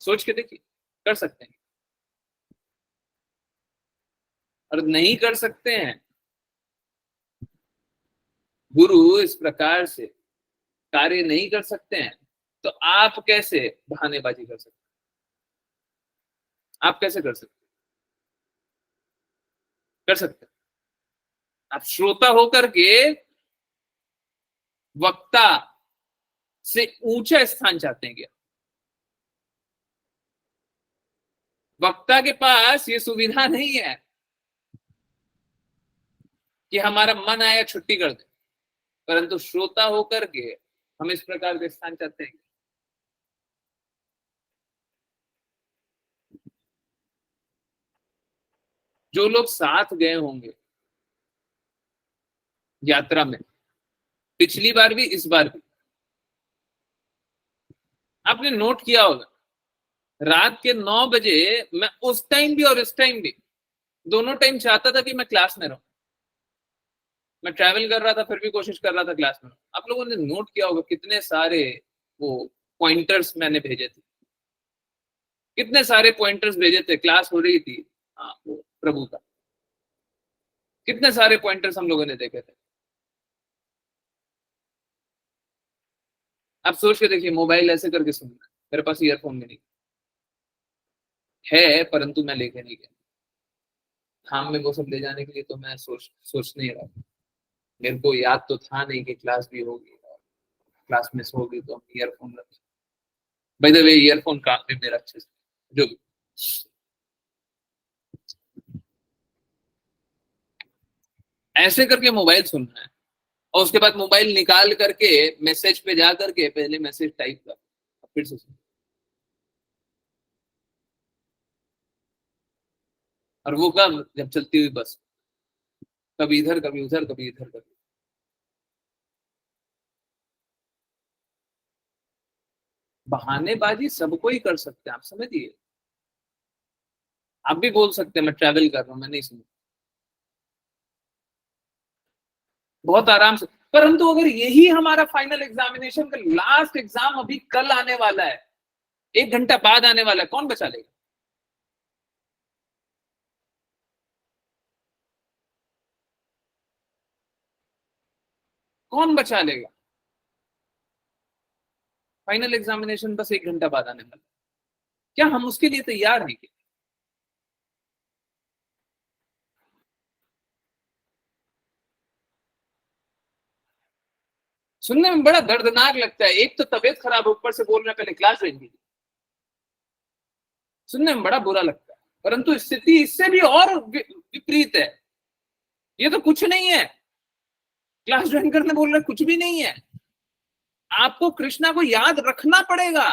सोच के देखिए, कर सकते हैं, और नहीं कर सकते हैं, गुरु इस प्रकार से कार्य नहीं कर सकते हैं, तो आप कैसे बहानेबाजी कर सकते हैं, आप कैसे कर सकते हैं? कर सकते हैं। आप श्रोता होकर के वक्ता से ऊंचा स्थान चाहते हैं क्या? वक्ता के पास ये सुविधा नहीं है कि हमारा मन आया छुट्टी कर दे, परंतु श्रोता होकर के हम इस प्रकार के स्थान चाहते हैं। जो लोग साथ गए होंगे यात्रा में, पिछली बार भी इस बार भी, आपने नोट किया होगा, रात के 9 बजे मैं उस टाइम भी और इस टाइम भी दोनों टाइम चाहता था कि मैं क्लास में रहूं। मैं ट्रैवल कर रहा था फिर भी कोशिश कर रहा था क्लास में रहूं। आप लोगों ने नोट किया होगा कितने सारे वो पॉइंटर्स मैंने भेजे थे, कितने सारे पॉइंटर्स भेजे थे, क्लास हो रही थी, हाँ वो प्रभु का, कितने सारे पॉइंटर्स हम लोगों ने देखे थे। आप सोच के देखिए, मोबाइल ऐसे करके सुनना है, मेरे पास ईयरफोन में नहीं है, परंतु मैं लेके नहीं गया। हाँ, मैं वो सब ले जाने के लिए तो मैं सोच नहीं रहा। मेरे को याद तो था नहीं कि क्लास भी होगी और क्लास मिस होगी तो हम ईयरफोन रखें। बाय द वे, ईयरफोन काम भी मेरा अच्छे से, जो भी। ऐसे करके मोबाइल सुनना है, और उसके बाद मोबाइल निकाल करके मैसेज पे जा करके पहले मैसेज टाइप कर, फिर से सुन। और वो कब, जब चलती हुई बस, कभी इधर कभी उधर, कभी इधर कभी। बहानेबाजी सबको ही कर सकते हैं, आप समझिए। आप भी बोल सकते हैं मैं ट्रैवल कर रहा हूँ, मैं नहीं सुन, बहुत आराम से। परंतु अगर यही हमारा फाइनल एग्जामिनेशन का लास्ट एग्जाम अभी कल आने वाला है, 1 घंटा बाद आने वाला है, कौन बचा लेगा? कौन बचा लेगा? फाइनल एग्जामिनेशन बस 1 घंटा बाद आने वाला है। क्या हम उसके लिए तैयार हैं क्या? सुनने में बड़ा दर्दनाक लगता है, एक तो तबीयत खराब, ऊपर से बोल रहे हैं पहले क्लास ज्वाइन कीजिए। सुनने में बड़ा बुरा लगता है, परंतु स्थिति इससे भी और विपरीत है। ये तो कुछ नहीं है, क्लास ज्वाइन करने बोल रहे कुछ भी नहीं है। आपको कृष्णा को याद रखना पड़ेगा,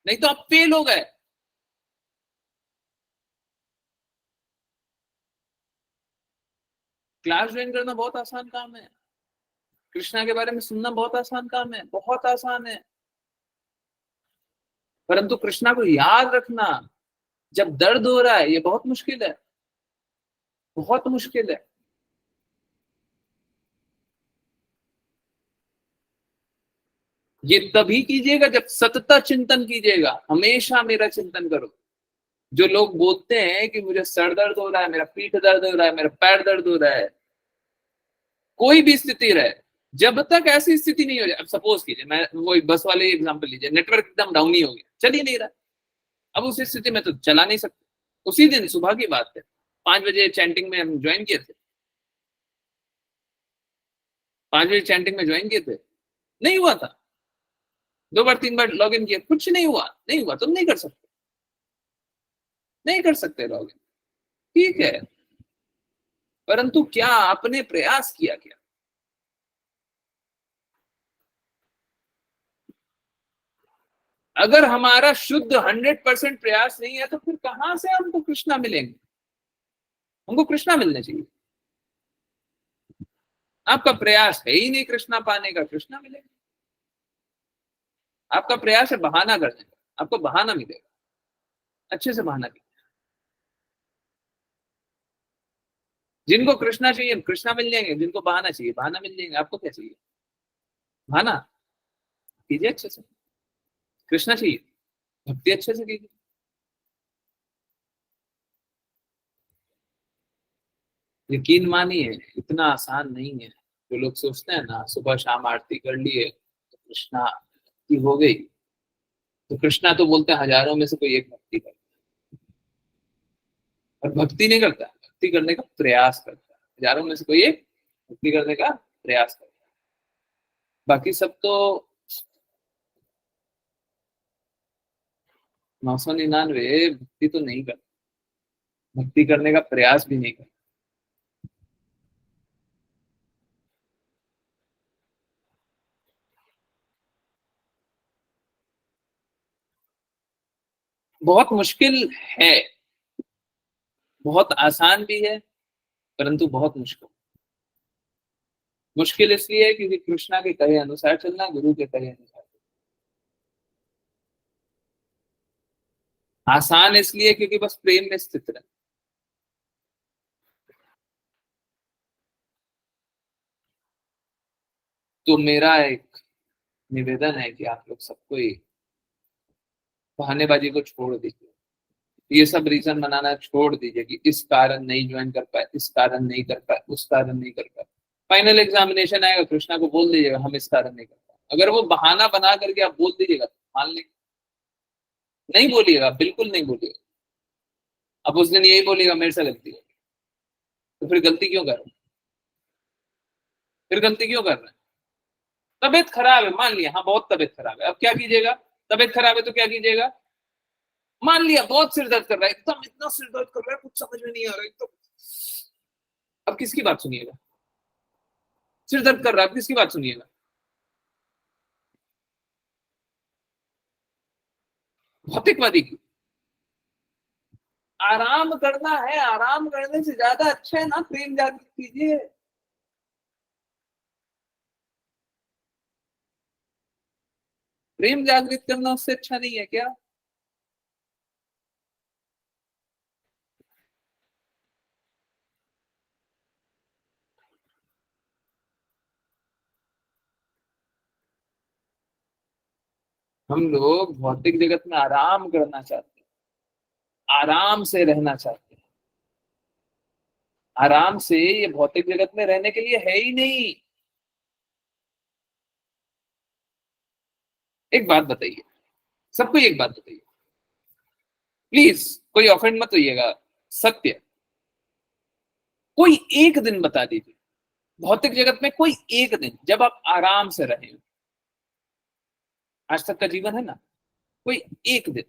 नहीं तो आप फेल हो गए। क्लास ज्वाइन करना बहुत आसान काम है, कृष्णा के बारे में सुनना बहुत आसान काम है, बहुत आसान है। परंतु कृष्णा को याद रखना जब दर्द हो रहा है, ये बहुत मुश्किल है, बहुत मुश्किल है। ये तभी कीजिएगा जब सतत चिंतन कीजिएगा, हमेशा मेरा चिंतन करो। जो लोग बोलते हैं कि मुझे सर दर्द हो रहा है, मेरा पीठ दर्द हो रहा है, मेरा पैर दर्द हो रहा है, कोई भी स्थिति रहे, जब तक ऐसी स्थिति नहीं हो जाए, अब सपोज कीजिए, मैं वो बस वाले एग्जांपल लीजिए, नेटवर्क एकदम डाउन ही हो गया, चल ही नहीं रहा, अब उस स्थिति में तो चला नहीं सकते। उसी दिन सुबह की बात है, 5 बजे चैंटिंग में हम ज्वाइन किए थे, 5 बजे चैंटिंग में ज्वाइन किए थे, नहीं हुआ था। 2 बार 3 बार लॉग इन किया, कुछ नहीं हुआ, नहीं हुआ, तुम नहीं कर सकते, नहीं कर सकते लॉग इन, ठीक है। परंतु क्या आपने प्रयास किया क्या? अगर हमारा शुद्ध 100% प्रयास नहीं है तो फिर कहां से हमको कृष्णा मिलेंगे? हमको कृष्णा मिलने चाहिए। आपका प्रयास है ही नहीं कृष्णा पाने का, कृष्णा मिलेगा? आपका प्रयास है बहाना करने का, आपको बहाना मिलेगा, अच्छे से बहाना कीजिए। जिनको कृष्णा चाहिए कृष्णा मिल जाएंगे, जिनको बहाना चाहिए बहाना मिल जाएंगे। आपको क्या चाहिए? बहाना कीजिए अच्छे से। कृष्णा चाहिए, भक्ति अच्छे से कीजिए। यकीन मानिए, इतना आसान नहीं है। जो लोग सोचते हैं ना सुबह शाम आरती कर लिए तो कृष्णा की हो गई, तो कृष्णा तो बोलते हैं हजारों में से कोई एक भक्ति कर, और भक्ति नहीं करता, भक्ति करने का प्रयास करता है, हजारों में से कोई एक भक्ति करने का प्रयास करता है। बाकी सब तो 999 भक्ति तो नहीं करता, भक्ति करने का प्रयास भी नहीं करता। बहुत मुश्किल है, बहुत आसान भी है, परंतु बहुत मुश्किल। मुश्किल इसलिए है क्योंकि कृष्णा के कहे अनुसार चलना, गुरु के कहे अनुसार। आसान इसलिए क्योंकि बस प्रेम में स्थित रहे। तो मेरा एक निवेदन है कि आप लोग सबको ही बहानेबाजी को छोड़ दीजिए, ये सब रीजन बनाना छोड़ दीजिए कि इस कारण नहीं ज्वाइन कर पाए, इस कारण नहीं कर पाए, उस कारण नहीं कर पाए। फाइनल एग्जामिनेशन आएगा, कृष्णा को बोल दीजिएगा हम इस कारण नहीं कर पाए। अगर वो बहाना बना करके आप बोल दीजिएगा तो मान लेंगे। नहीं बोलिएगा, बिल्कुल नहीं बोलिएगा। अब उस दिन यही बोलिएगा मेरे से गलती है, तो फिर गलती क्यों कर रहे हैं? फिर गलती क्यों कर रहे हैं? तबीयत खराब है मान लिया, हाँ बहुत तबीयत खराब है, अब क्या कीजिएगा? तबीयत खराब है तो क्या कीजिएगा? मान लिया बहुत सिर दर्द कर रहा है, एकदम इतना सिर दर्द कर रहा है कुछ समझ में नहीं आ रहा है तो अब किसकी बात सुनिएगा? सिर दर्द कर रहा है, अब किसकी बात सुनिएगा? भौतिकवादी की। आराम करना है, आराम करने से ज्यादा अच्छा है ना प्रेम जागृत कीजिए। प्रेम जागृत करना उससे अच्छा नहीं है क्या? हम लोग भौतिक जगत में आराम करना चाहते हैं, आराम से रहना चाहते हैं। आराम से ये भौतिक जगत में रहने के लिए है ही नहीं। एक बात बताइए, सबको एक बात बताइए, प्लीज कोई ऑफेंड मत होइएगा। सत्य, कोई एक दिन बता दीजिए भौतिक जगत में, कोई एक दिन जब आप आराम से रहे हो। आज तक का जीवन है ना, कोई एक दिन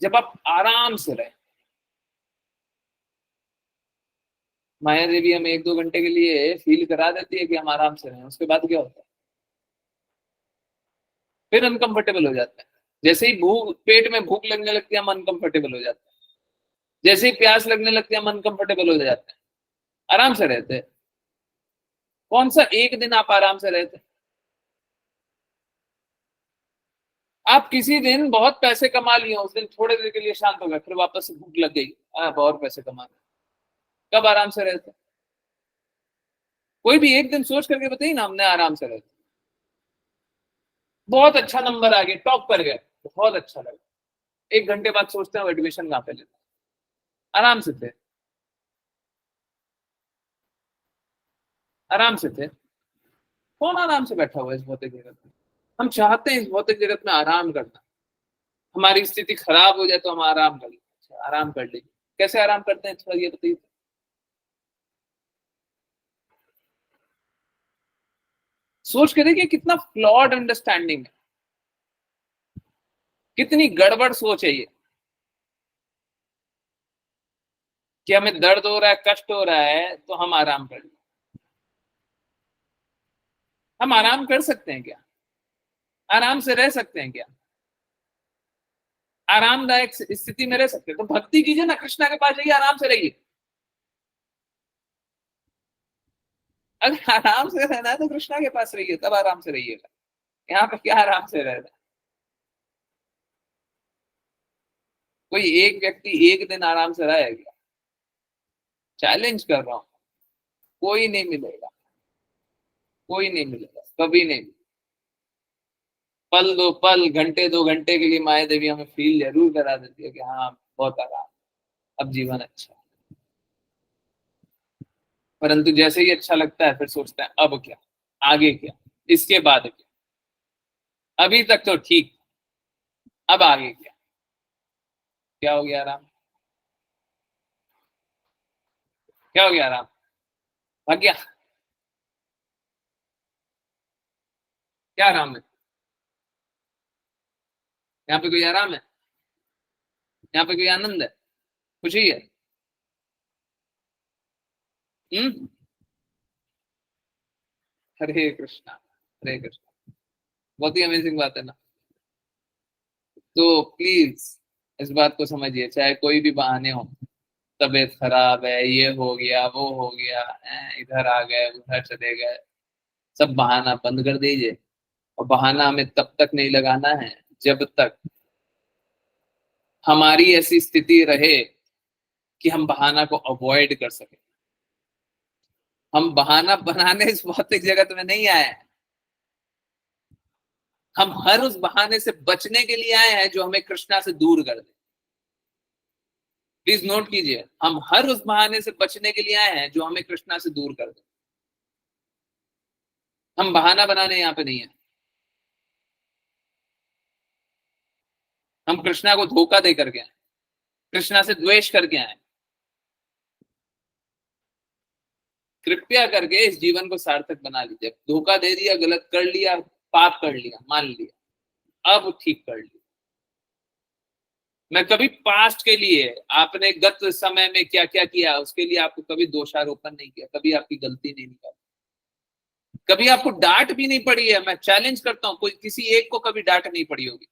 जब आप आराम से रहे। माया देवी हमें 1-2 घंटे के लिए फील करा देती है कि हम आराम से रहें, उसके बाद क्या होता है? फिर अनकंफर्टेबल हो जाता है। जैसे ही भूख, पेट में भूख लगने लगती है हम अनकंफर्टेबल हो जाते हैं। जैसे ही प्यास लगने लगती है हम अनकंफर्टेबल हो जाते हैं। आराम से रहते हैं। कौन सा एक दिन आप आराम से रहते हैं? आप किसी दिन बहुत पैसे कमा लिए, उस दिन थोड़े देर के लिए शांत हो गए, फिर वापस से भूख लग गई, बहुत पैसे कमा रहे। कब आराम से रहते हैं? कोई भी एक दिन सोच करके बताइए ना हमने आराम से रहते। बहुत अच्छा नंबर आ गया, टॉप कर गए, बहुत अच्छा लगा। 1 घंटे बाद सोचते हैं एडमिशन कहाँ पे लेते हैं। आराम से थे, आराम से थे। कौन आराम से बैठा हुआ है इस भौतिक जगत में? हम चाहते हैं इस भौतिक जगत में आराम करना। हमारी स्थिति खराब हो जाए तो हम आराम कर लें। अच्छा, आराम कर लीजिए। कैसे आराम करते हैं थोड़ा ये बताइए। सोच के देखिए कितना फ्लॉड अंडरस्टैंडिंग है, कितनी गड़बड़ सोच है ये, कि हमें दर्द हो रहा है, कष्ट हो रहा है तो हम आराम कर लें। हम आराम कर सकते हैं क्या? आराम से रह सकते हैं क्या? आरामदायक स्थिति में रह सकते हैं तो भक्ति कीजिए ना, कृष्णा के पास जाइए, आराम से रहिए। अगर आराम से रहना है तो कृष्णा के पास रहिए, तब आराम से रहिएगा। यहाँ पे क्या आराम से रहना है? कोई एक व्यक्ति एक दिन आराम से रहेगा? चैलेंज कर रहा हूं, कोई नहीं मिलेगा। कोई नहीं मिलेगा, कभी नहीं। पल दो पल, घंटे 2 घंटे के लिए माया देवी हमें फील जरूर करा देती है कि हाँ बहुत आराम, अब जीवन अच्छा है। परंतु जैसे ही अच्छा लगता है फिर सोचते हैं अब क्या, आगे क्या, इसके बाद क्या, अभी तक तो ठीक, अब आगे क्या? क्या हो गया आराम? क्या हो गया आराम? भाग गया? क्या आराम है? यहाँ पे कोई आराम है? यहाँ पे कोई आनंद है, खुशी है? हम्म। हरे कृष्णा, हरे कृष्णा। बहुत ही अमेजिंग बात है ना। तो प्लीज इस बात को समझिए, चाहे कोई भी बहाने हो, तबीयत खराब है, ये हो गया, वो हो गया, इधर आ गए, उधर चले गए, सब बहाना बंद कर दीजिए। और बहाना हमें तब तक नहीं लगाना है जब तक हमारी ऐसी स्थिति रहे कि हम बहाना को अवॉइड कर सके। हम बहाना बनाने इस भौतिक जगत में नहीं आए हैं, हम हर उस बहाने से बचने के लिए आए हैं जो हमें कृष्णा से दूर कर दे। प्लीज नोट कीजिए, हम हर उस बहाने से बचने के लिए आए हैं जो हमें कृष्णा से दूर कर दे। हम बहाना बनाने यहां पे नहीं है। हम कृष्णा को धोखा दे करके आए, कृष्णा से द्वेष करके आए। कृपया करके इस जीवन को सार्थक बना लीजिए। धोखा दे दिया, गलत कर लिया, पाप कर लिया, मान लिया, अब ठीक कर लिया। मैं कभी पास्ट के लिए आपने गत समय में क्या क्या किया उसके लिए आपको कभी दोषारोपण नहीं किया, कभी आपकी गलती नहीं निकाली, कभी आपको डांट भी नहीं पड़ी है। मैं चैलेंज करता हूं, कोई किसी एक को कभी डांट नहीं पड़ी होगी।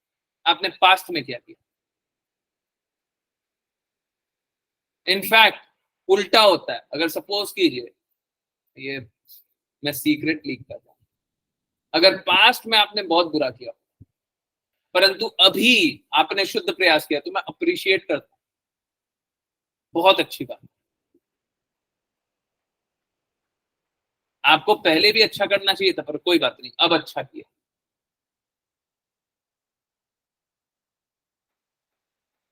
आपने पास्ट में क्या किया? इनफैक्ट उल्टा होता है। अगर सपोज कीजिए, ये मैं सीक्रेट लीक कर रहा हूं, अगर पास्ट में आपने बहुत बुरा किया परंतु अभी आपने शुद्ध प्रयास किया तो मैं अप्रिशिएट करता हूं, बहुत अच्छी बात। आपको पहले भी अच्छा करना चाहिए था पर कोई बात नहीं, अब अच्छा किया।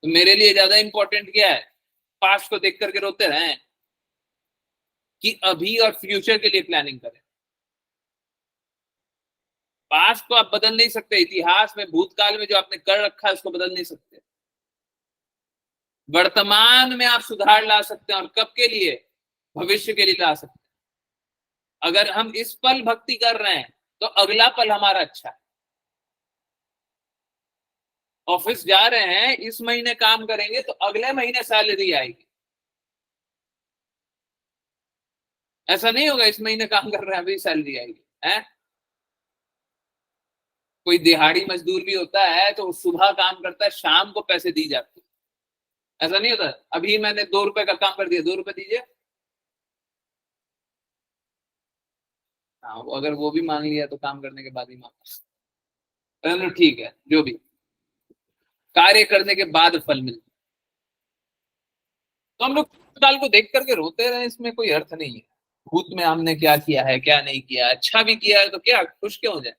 तो मेरे लिए ज्यादा इंपॉर्टेंट क्या है? पास्ट को देख करके रोते रहें कि अभी और फ्यूचर के लिए प्लानिंग करें? पास्ट को आप बदल नहीं सकते, इतिहास में भूतकाल में जो आपने कर रखा है उसको बदल नहीं सकते। वर्तमान में आप सुधार ला सकते हैं, और कब के लिए? भविष्य के लिए ला सकते हैं। अगर हम इस पल भक्ति कर रहे हैं तो अगला पल हमारा अच्छा है। ऑफिस जा रहे हैं, इस महीने काम करेंगे तो अगले महीने सैलरी आएगी। ऐसा नहीं होगा इस महीने काम कर रहे हैं अभी सैलरी आएगी है। कोई दिहाड़ी मजदूर भी होता है तो सुबह काम करता है, शाम को पैसे दी जाती है। ऐसा नहीं होता अभी मैंने 2 रुपए का काम कर दिया, 2 रुपए दीजिए। हाँ, अगर वो भी मांग लिया तो काम करने के बाद ही मांग। चलो ठीक है, जो भी कार्य करने के बाद फल मिलता। तो हम लोग काल को देख करके रोते रहे, इसमें कोई अर्थ नहीं है। भूत में हमने क्या किया है क्या नहीं किया, अच्छा भी किया है तो क्या खुश क्यों हो जाए?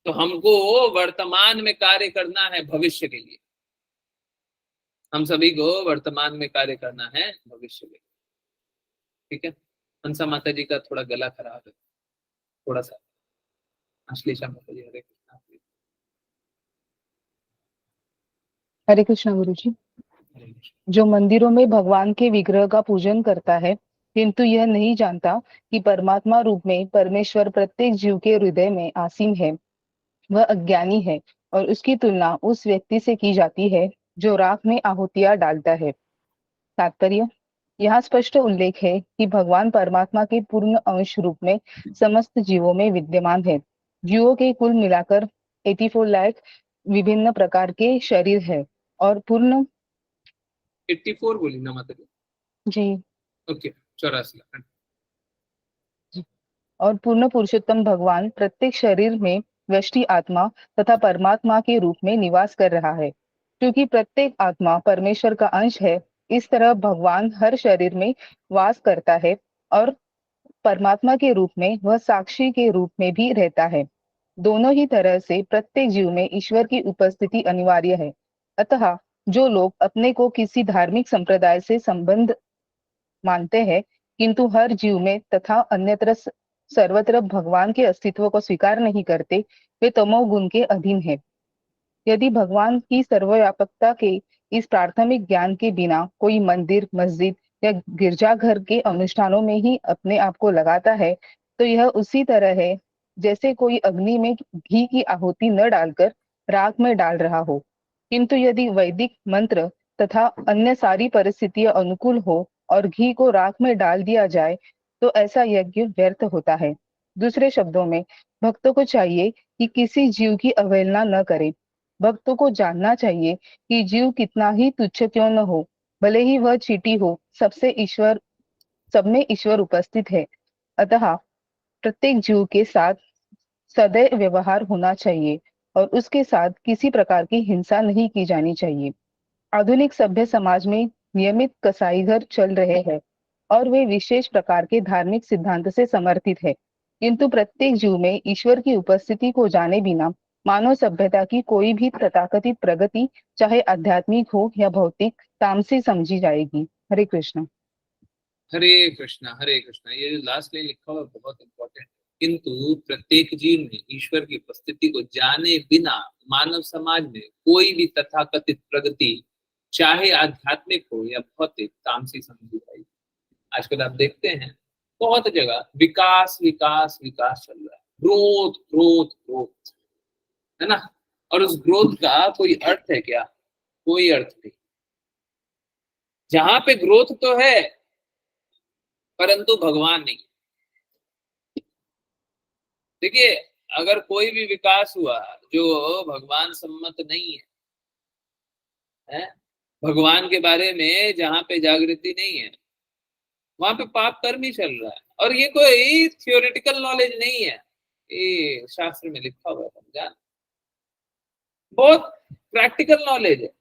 तो हमको वर्तमान में कार्य करना है भविष्य के लिए। हम सभी को वर्तमान में कार्य करना है भविष्य के लिए। ठीक है। हंसा माता जी का थोड़ा गला खराब है, थोड़ा सा। अश्लेषा माता जी, हरे कृष्णा। हरे कृष्णा गुरु जी। हरे कृष्णा। जो मंदिरों में भगवान के विग्रह का पूजन करता है किंतु यह नहीं जानता कि परमात्मा रूप में परमेश्वर प्रत्येक जीव के हृदय में आसीन है, वह अज्ञानी है। और उसकी तुलना उस व्यक्ति से की जाती है जो राख में आहुतियां डालता है। तात्पर्य, यहाँ स्पष्ट उल्लेख है कि भगवान परमात्मा के पूर्ण अंश रूप में समस्त जीवों में विद्यमान है। जीवों के कुल मिलाकर 84 लाख विभिन्न प्रकार के शरीर है और पूर्ण 84 बोली ना माता जी? जी ओके, 84 लाख। और पूर्ण पुरुषोत्तम भगवान प्रत्येक शरीर में व्यष्टि आत्मा तथा परमात्मा के रूप में निवास कर रहा है। क्योंकि प्रत्येक आत्मा परमेश्वर का अंश है, इस तरह भगवान हर शरीर में वास करता है और परमात्मा के रूप में वह साक्षी के रूप में भी रहता है। दोनों ही तरह से प्रत्येक जीव में ईश्वर की उपस्थिति अनिवार्य है। अतः जो लोग अपने को किसी धार्मिक संप्रदाय से संबंध मानते हैं किंतु हर जीव में तथा अन्यत्र सर्वत्र भगवान के अस्तित्व को स्वीकार नहीं करते, वे तमोगुण के अधीन है। यदि भगवान की सर्वव्यापकता के इस प्राथमिक ज्ञान के बिना कोई मंदिर, मस्जिद या गिरजाघर के अनुष्ठानों में ही अपने आप को लगाता है तो यह उसी तरह है जैसे कोई अग्नि में घी की आहुति न डालकर राख में डाल रहा हो। किंतु यदि वैदिक मंत्र तथा अन्य सारी परिस्थितियां अनुकूल हो और घी को राख में डाल दिया जाए तो ऐसा यज्ञ व्यर्थ होता है। दूसरे शब्दों में, भक्तों को चाहिए कि किसी जीव की अवहेलना न करें। भक्तों को जानना चाहिए कि जीव कितना ही तुच्छ क्यों न हो, भले ही वह चींटी हो, सबसे ईश्वर, सब में ईश्वर उपस्थित है। अतः प्रत्येक जीव के साथ सदैव व्यवहार होना चाहिए और उसके साथ किसी प्रकार की हिंसा नहीं की जानी चाहिए। आधुनिक सभ्य समाज में नियमित कसाई घर चल रहे हैं और वे विशेष प्रकार के धार्मिक सिद्धांत से समर्थित है, किंतु प्रत्येक जीव में ईश्वर की उपस्थिति को जाने बिना मानव सभ्यता की कोई भी तथाकथित प्रगति, चाहे आध्यात्मिक हो या भौतिक, तामसी समझी जाएगी। हरे कृष्ण। हरे कृष्णा, ये जो लास्ट लाइन लिखा हुआ है बहुत इंपॉर्टेंट। किंतु प्रत्येक जीव में ईश्वर की उपस्थिति को जाने बिना मानव समाज में कोई भी तथाकथित प्रगति, चाहे आध्यात्मिक हो या भौतिक, तामसी समझी जाएगी। आजकल आप देखते हैं बहुत जगह विकास विकास विकास चल रहा है, ग्रोथ ग्रोथ ग्रोथ, है ना। और उस ग्रोथ का कोई अर्थ है क्या? कोई अर्थ नहीं। जहां पे ग्रोथ तो है परंतु भगवान नहीं। देखिए, अगर कोई भी विकास हुआ जो भगवान सम्मत नहीं है, है? भगवान के बारे में जहां पे जागृति नहीं है, वहां पे पाप कर्म ही चल रहा है। और ये कोई थियोरेटिकल नॉलेज नहीं है, ये शास्त्र में लिखा हुआ है, समझा। बहुत प्रैक्टिकल नॉलेज है।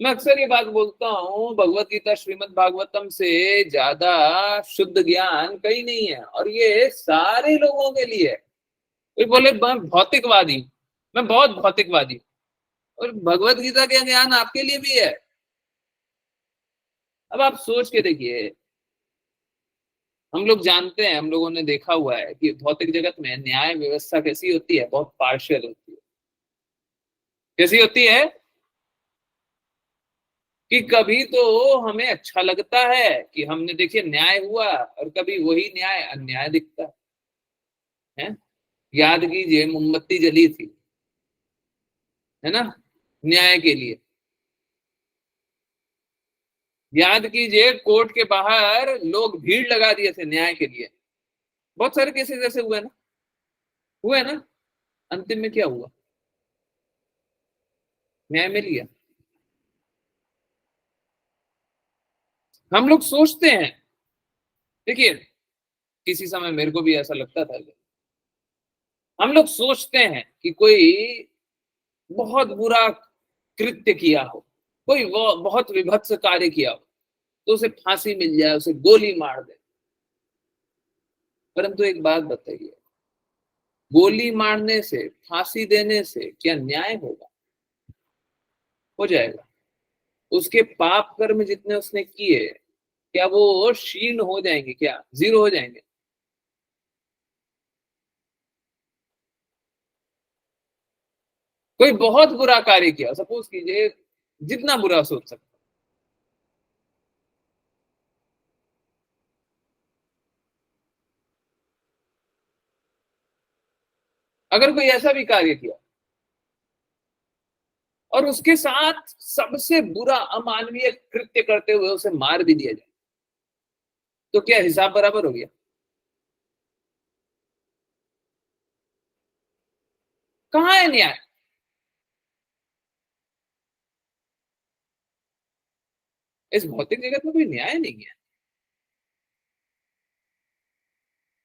मैं अक्सर ये बात बोलता हूँ, भगवत गीता श्रीमद् भागवतम से ज्यादा शुद्ध ज्ञान कहीं नहीं है, और ये सारे लोगों के लिए है। कोई बोले मैं भौतिकवादी, मैं बहुत भौतिकवादी, और भगवत गीता का ज्ञान आपके लिए भी है। अब आप सोच के देखिए, हम लोग जानते हैं, हम लोगों ने देखा हुआ है कि भौतिक जगत में न्याय व्यवस्था कैसी होती है, बहुत पार्शियल होती है। कैसी होती है कि कभी तो हमें अच्छा लगता है कि हमने देखिए न्याय हुआ, और कभी वही न्याय अन्याय दिखता है। याद कीजिए, मोमबत्ती जली थी, है ना, न्याय के लिए। याद कीजिए, कोर्ट के बाहर लोग भीड़ लगा दिए थे न्याय के लिए। बहुत सारे केसेस ऐसे हुए ना, हुए ना। अंतिम में क्या हुआ? न्याय मिल गया। हम लोग सोचते हैं, देखिए, किसी समय मेरे को भी ऐसा लगता था, हम लोग सोचते हैं कि कोई बहुत बुरा कृत्य किया हो, कोई वो बहुत विभत्स कार्य किया हो, तो उसे फांसी मिल जाए, उसे गोली मार दे। परंतु एक बात बताइए, गोली मारने से, फांसी देने से क्या न्याय होगा? हो जाएगा। उसके पाप कर्म जितने उसने किए, क्या वो क्षीण हो जाएंगे? क्या जीरो हो जाएंगे? कोई बहुत बुरा कार्य किया, सपोज कीजिए, जितना बुरा सोच सकते, अगर कोई ऐसा भी कार्य किया और उसके साथ सबसे बुरा अमानवीय कृत्य करते हुए उसे मार भी दिया जाए, तो क्या हिसाब बराबर हो गया? कहाँ है न्याय? इस भौतिक जगत में कोई न्याय नहीं है।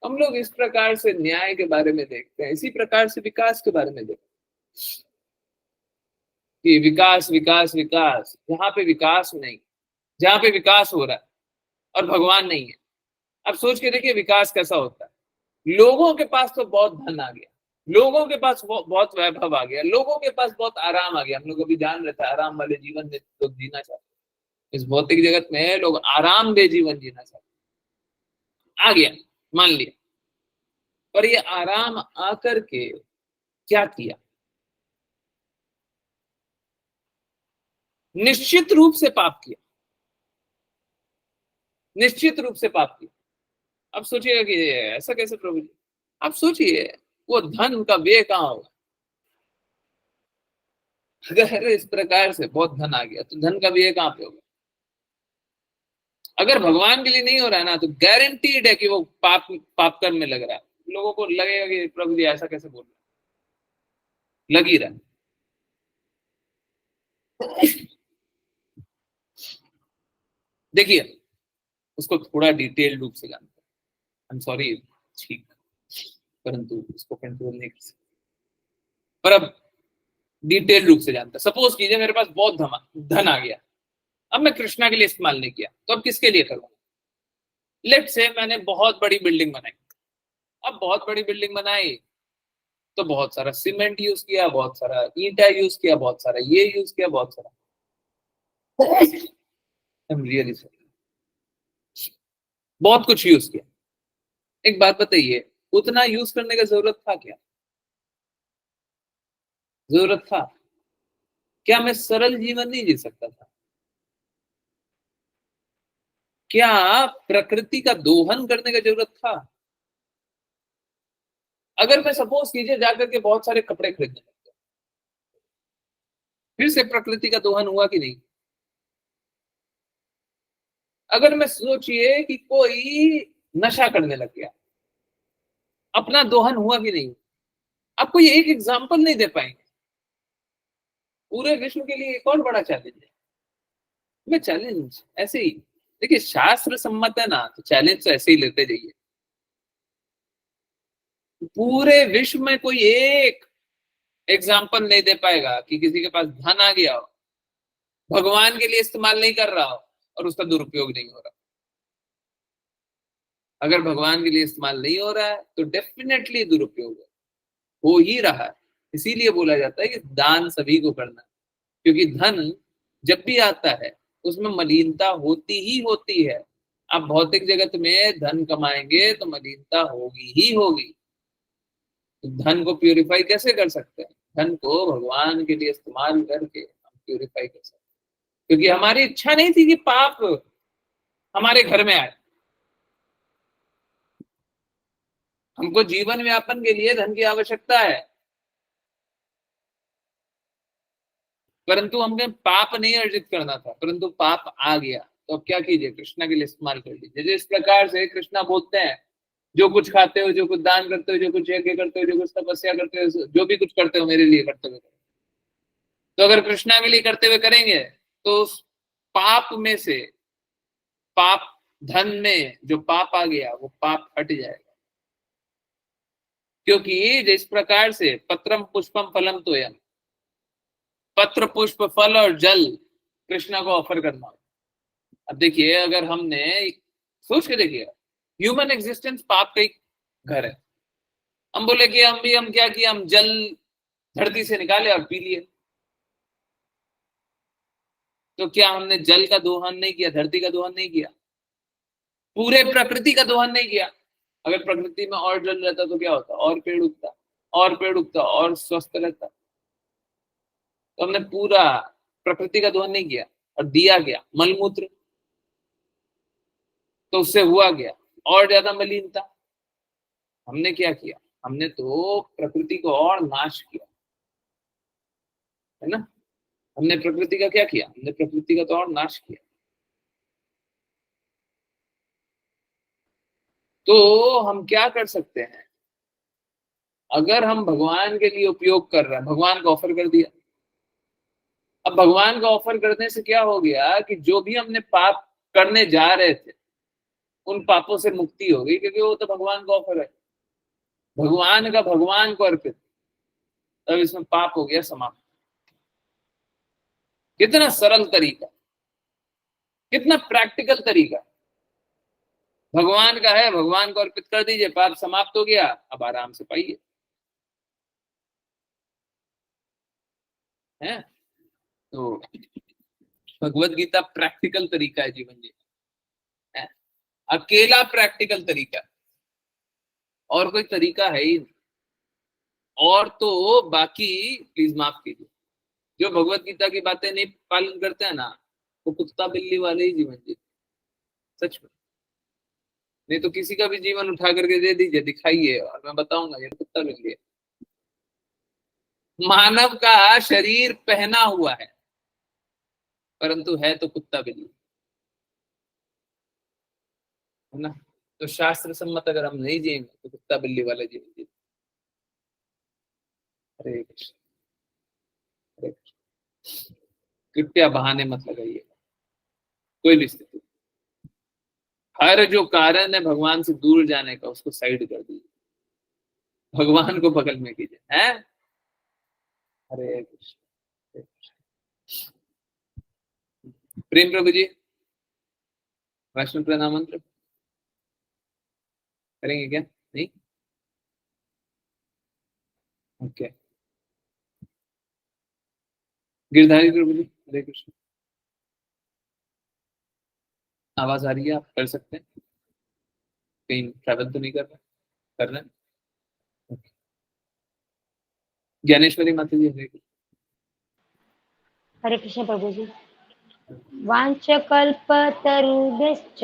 हम लोग इस प्रकार से न्याय के बारे में देखते हैं, इसी प्रकार से विकास के बारे में देखते हैं कि विकास विकास विकास, जहां पे विकास नहीं, जहां पे विकास हो रहा है और भगवान नहीं है। अब सोच के देखिए विकास कैसा होता है। लोगों के पास तो बहुत धन आ गया, लोगों के पास बहुत वैभव आ गया, लोगों के पास बहुत आराम आ गया। हम लोग अभी जान रहे थे, आराम वाले जीवन में लोग जीना चाहते हैं। इस भौतिक जगत में लोग आराम दे जीवन जीना चाहते हैं। आ गया, मान लिया। पर ये आराम आकर के क्या किया? निश्चित रूप से पाप किया, निश्चित रूप से पाप किया। अब सोचिएगा कि ऐसा कैसे प्रभु जी? आप सोचिए, वो धन का व्यय कहाँ होगा? अगर इस प्रकार से बहुत धन आ गया तो धन का व्यय कहाँ पे होगा? अगर भगवान के लिए नहीं हो रहा है ना, तो गारंटीड है कि वो पाप पाप कर्म में लग रहा है। लोगों को लगेगा कि प्रभु जी ऐसा कैसे बोल रहे हैं, लग ही रहा है। देखिए, उसको थोड़ा डिटेल रूप से जानते हैं। आई एम सॉरी, ठीक, परंतु इसको कंट्रोल नहीं कर सकते। पर अब डिटेल रूप से जानता, सपोज कीजिए मेरे पास बहुत धन आ गया, अब मैं कृष्णा के लिए इस्तेमाल नहीं किया, तो अब किसके लिए करूंगा? लेट से मैंने बहुत बड़ी बिल्डिंग बनाई, अब बहुत बड़ी बिल्डिंग बनाई तो बहुत सारा सीमेंट यूज किया, बहुत सारा ईंटा यूज किया, बहुत सारा ये यूज किया, बहुत सारा रियली बहुत कुछ यूज किया। एक बात बताइए, उतना यूज करने का जरूरत था क्या? जरूरत था क्या? मैं सरल जीवन नहीं जी सकता था क्या? प्रकृति का दोहन करने का जरूरत था? अगर मैं सपोज कीजिए जाकर के बहुत सारे कपड़े खरीदने लगता, फिर से प्रकृति का दोहन हुआ कि नहीं? अगर मैं सोचिए कि कोई नशा करने लग गया, अपना दोहन हुआ कि नहीं? आपको ये एक एग्जाम्पल नहीं दे पाएंगे, पूरे विश्व के लिए एक और बड़ा चैलेंज है। मैं चैलेंज ऐसे ही, देखिए शास्त्र सम्मत है ना, तो चैलेंज तो ऐसे ही लेते जाइए। पूरे विश्व में कोई एक एग्जाम्पल नहीं दे पाएगा कि किसी के पास धन आ गया हो, भगवान के लिए इस्तेमाल नहीं कर रहा हो और उसका दुरुपयोग नहीं हो रहा। अगर भगवान के लिए इस्तेमाल नहीं हो रहा है तो डेफिनेटली दुरुपयोग हो ही रहा है। इसीलिए बोला जाता है कि दान सभी को करना है, क्योंकि धन जब भी आता है उसमें मलिनता होती ही होती है। आप भौतिक जगत में धन कमाएंगे तो मलिनता होगी ही होगी। तो धन को प्यूरिफाई कैसे कर सकते हैं? धन को भगवान के लिए इस्तेमाल करके हम प्यूरिफाई कर सकते हैं, क्योंकि हमारी इच्छा नहीं थी कि पाप हमारे घर में आए। हमको जीवन व्यापन के लिए धन की आवश्यकता है, परंतु हमें पाप नहीं अर्जित करना था, परंतु पाप आ गया। तो अब क्या कीजिए? कृष्णा के लिए इस्तेमाल कर लीजिए। जिस प्रकार से कृष्णा बोलते हैं, जो कुछ खाते हो, जो कुछ दान करते हो, जो कुछ यज्ञ करते हो, जो कुछ तपस्या करते हो, जो भी कुछ करते हो मेरे लिए करते हुए। तो अगर कृष्णा के लिए करते हुए करेंगे तो उस पाप में से, पाप धन में जो पाप आ गया वो पाप हट जाएगा। क्योंकि जिस प्रकार से पत्रम पुष्पम फलम तोयम, पत्र पुष्प फल और जल कृष्णा को ऑफर करना। अब देखिए, अगर हमने सोच के देखिए, ह्यूमन एग्जिस्टेंस पाप का ही घर है। हम बोले कि हम क्या किया, हम जल धरती से निकाले और पी लिए। तो क्या हमने जल का दोहन नहीं किया, धरती का दोहन नहीं किया, पूरे प्रकृति का दोहन नहीं किया? अगर प्रकृति में और जल रहता तो क्या होता? और पेड़ उगता, और पेड़ उगता, और स्वस्थ रहता। तो हमने पूरा प्रकृति का दोहन नहीं किया और दिया गया मलमूत्र, तो उससे हुआ गया और ज्यादा मलिनता। हमने क्या किया? हमने तो प्रकृति को और नाश किया, है ना? हमने प्रकृति का क्या किया? हमने प्रकृति का तो और नाश किया। तो हम क्या कर सकते हैं? अगर हम भगवान के लिए उपयोग कर रहे हैं, भगवान को ऑफर कर दिया। अब भगवान को ऑफर करने से क्या हो गया कि जो भी हमने पाप करने जा रहे थे उन पापों से मुक्ति हो गई, क्योंकि वो तो भगवान को ऑफर है, भगवान का भगवान को अर्पित। तब इसमें पाप हो गया समाप्त। कितना सरल तरीका, कितना प्रैक्टिकल तरीका। भगवान का है, भगवान को अर्पित कर दीजिए, पाप समाप्त हो गया, अब आराम से पाइए। है तो भगवत गीता प्रैक्टिकल तरीका है जीवन जीने, है अकेला प्रैक्टिकल तरीका, और कोई तरीका है ही नहीं। और तो बाकी प्लीज माफ कीजिए, जो भगवत गीता की बातें नहीं पालन करते हैं ना, वो कुत्ता बिल्ली वाले ही जीवन जीते, सच में। नहीं तो किसी का भी जीवन उठा करके दे दीजिए, दिखाइए, और मैं बताऊंगा ये कुत्ता बिल्ली है। मानव का शरीर पहना हुआ है, परंतु है तो कुत्ता बिल्ली, है ना? तो शास्त्र सम्मत अगर हम नहीं जिएंगे तो कुत्ता बिल्ली वाला जीवन जीते। हरे कृष्ण, हरे कृष्ण। कृपया बहाने मत लगाइए, कोई भी स्थिति, हर जो कारण है भगवान से दूर जाने का, उसको साइड कर दीजिए। भगवान को बगल में कीजिए, हैं? हरे कृष्ण। प्रेम प्रभु जी, वैष्णव प्रणाम मंत्र करेंगे क्या? नहीं? ओके। गिरधारी प्रभु जी, हरे कृष्ण। आवाज आ रही है? आप कर सकते हैं? कहीं ट्रैवल तो नहीं कर रहे? कर रहे हैं? Okay. ज्ञानेश्वरी माता जी, हरे कृष्ण। हरे कृष्ण प्रभु जी। वाञ्छकल्पतरुभ्यश्च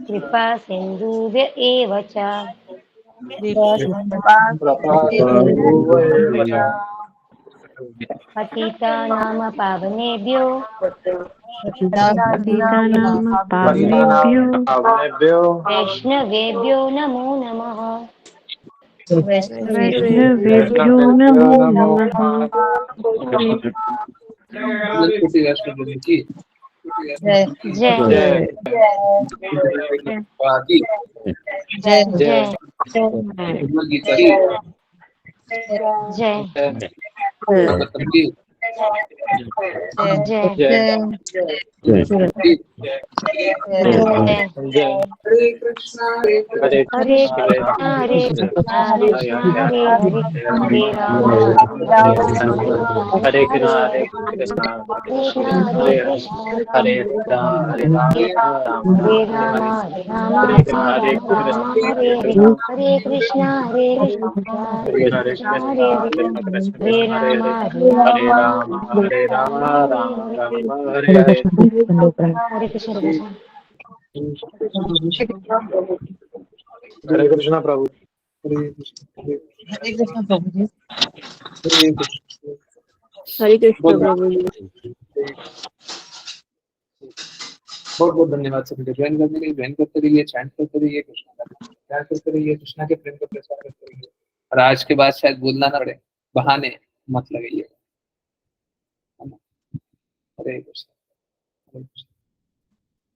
कृपा सिन्धुभ्य एव च पतितानां पावनेभ्यो पतितानां पावनेभ्यो वैष्णवेभ्यो नमो नमः। वैष्णवेभ्यो नमो नमः। छोटी वैष्णव प्रभु की जय बाकी जय गीता की जय भागवतम की जय की। जय हरे कृष्णा हरे हरे कृष्णा कृष्णा हरे कृष्णा कृष्णा हरे हरे हरे राम हरे हरे कृष्ण कृष्णा हरे कृष्णा हरे राम हरे राम हरे राम हरे राम हरे हरे हरे कृष्णा हरे कृष्णा कृष्णा हरे हरे हरे राम हरे राम हरे राम हरे राम हरे हरे। हरे कृष्ण हरे कृष्ण। हरे कृष्णा प्रभु। हरे कृष्ण हरे कृष्ण प्रभु जी। हरे कृष्ण। हरे कृष्ण बहुत प्रभु जी। बहुत बहुत धन्यवाद सभी को ज्वाइन करने के लिए। ज्वाइन करते रहिए, चैंट करते रहिए, कृष्णा का प्यार करते रहिए, कृष्णा के प्रेम का प्रचार करते रहिए। और आज के बाद शायद बोलना ना पड़े, बहाने मत लगाइए। हरे कृष्ण।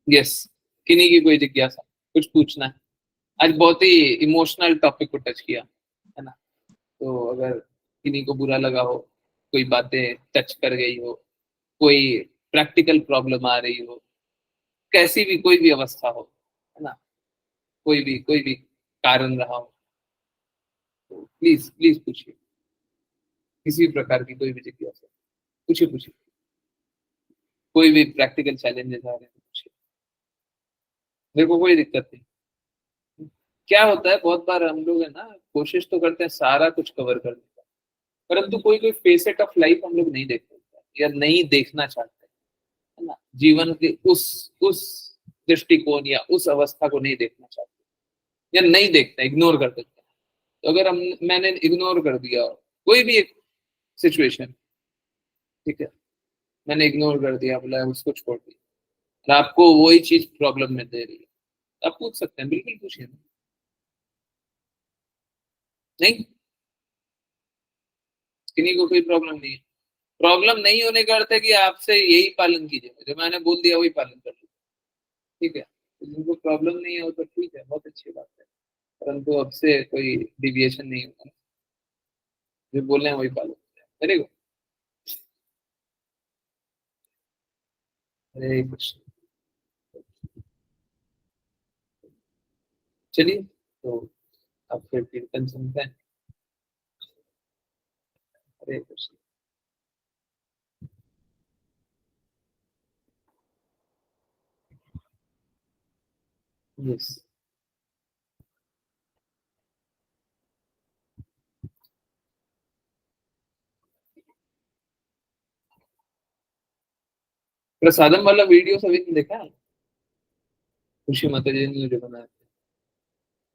यस, किन्हीं की कोई जिज्ञासा, कुछ पूछना है? आज बहुत ही इमोशनल टॉपिक को टच किया है ना, तो अगर किन्हीं को बुरा लगा हो, कोई बातें टच कर गई हो, कोई प्रैक्टिकल प्रॉब्लम आ रही हो, कैसी भी कोई भी अवस्था हो, है ना, कोई भी कारण रहा हो, तो प्लीज प्लीज पूछिए। किसी भी प्रकार की कोई भी जिज्ञासा पूछिए पूछिए। कोई भी प्रैक्टिकल चैलेंजेस आ रहे हैं पूछिए, मेरे को कोई दिक्कत नहीं। क्या होता है, बहुत बार हम लोग है ना कोशिश तो करते हैं सारा कुछ कवर करने का, परंतु कोई कोई फेसेट ऑफ लाइफ हम लोग नहीं देख पाते या नहीं देखना चाहते, है ना, जीवन के उस दृष्टिकोण या उस अवस्था को नहीं देखना चाहते या नहीं देखते, इग्नोर कर देते हैं। तो अगर मैंने इग्नोर कर दिया कोई भी एक सिचुएशन, ठीक है, मैंने इग्नोर कर दिया, बोला उसको छोड़ दिया, और आपको वही चीज प्रॉब्लम में दे रही है, तो आप पूछ सकते हैं, बिल्कुल पूछिए। नहीं, किन्हीं को कोई प्रॉब्लम नहीं है। प्रॉब्लम नहीं होने का अर्थ है कि आपसे यही पालन कीजिए, जो मैंने बोल दिया वही पालन कर लीजिए, ठीक है। तो जिनको प्रॉब्लम नहीं है वो तो ठीक है, बहुत अच्छी बात है, परंतु अब से कोई डिविएशन नहीं होगा, जो बोल रहे हैं वही पालन करें। Very good. हरे कृष्ण। चलिए, तो अब फिर कीर्तन सुनते हैं। हरे कृष्ण। यस, प्रसादम वाला वीडियो सभी ने देखा है? खुशी माता जी ने जो बनाया था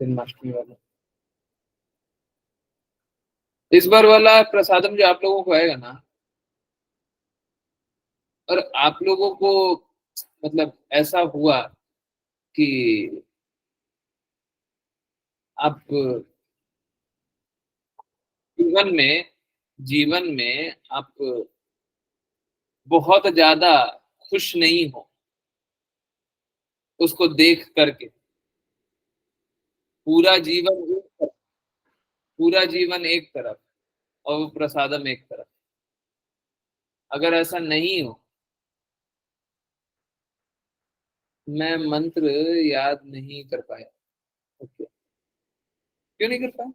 जन्माष्टमी वाला, इस बार वाला प्रसादम जो आप लोगों को आएगा ना, और आप लोगों को मतलब ऐसा हुआ कि आप जीवन में आप बहुत ज्यादा खुश नहीं हो, उसको देख करके पूरा जीवन एक तरफ, पूरा जीवन एक तरफ और वो प्रसादम एक तरफ। अगर ऐसा नहीं हो, मैं मंत्र याद नहीं कर पाया। ओके, क्यों नहीं कर पाया?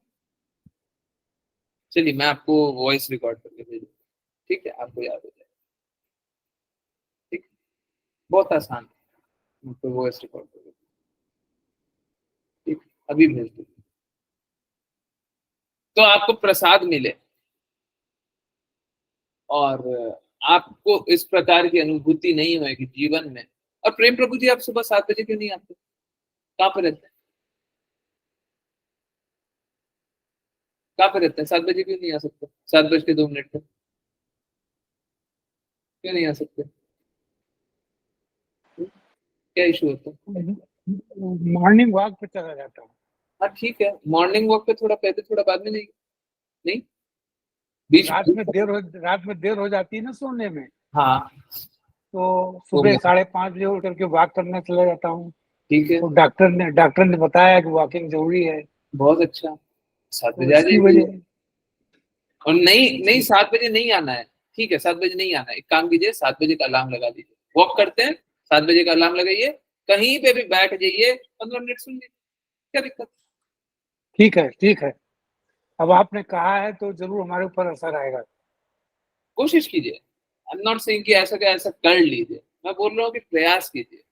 चलिए मैं आपको वॉइस रिकॉर्ड करके भेज दूँ, ठीक है, आपको याद हो जाएगा। ठीक, बहुत आसान है, आपको वॉइस रिकॉर्ड करके, ठीक, अभी भेज दूँ तो आपको प्रसाद मिले और आपको इस प्रकार की अनुभूति नहीं होगी जीवन में। और प्रेम प्रभु जी, आप सुबह 7 बजे क्यों नहीं आते? कहाँ पे रहते हैं? कहाँ पे रहते हैं? 7 बजे क्यों नहीं आ सकते? 7 बज के 2 मिनट पे क्यों नहीं आ सकते? क्या इशू होता है? मॉर्निंग वॉक पे चला जाता हूँ। हाँ ठीक है, मॉर्निंग वॉक पे थोड़ा पहले थोड़ा बाद में नहीं? नहीं, बीच रात में देर हो जाती है ना सोने में, हाँ तो हो सुबह गया, 5:30 बजे उठ करके वॉक करने चला जाता हूँ। ठीक है, तो डॉक्टर ने बताया कि वॉकिंग जरूरी है, बहुत अच्छा। 7 बजे तो आ इसकी जाइए। वजह और नहीं नहीं, 7 बजे नहीं आना है, ठीक है, 7 बजे नहीं आना है। एक काम कीजिए, 7 बजे का अलार्म लगा दीजिए। वॉक करते हैं, 7 बजे का अलार्म लगाइए, कहीं पे भी बैठ जाइए, 15 मिनट सुन लीजिए, क्या दिक्कत? ठीक है। अब आपने कहा है तो जरूर हमारे ऊपर असर आएगा। कोशिश कीजिए। आई एम नॉट सेइंग कि ऐसा का ऐसा कर लीजिए, मैं बोल रहा हूँ कि प्रयास कीजिए,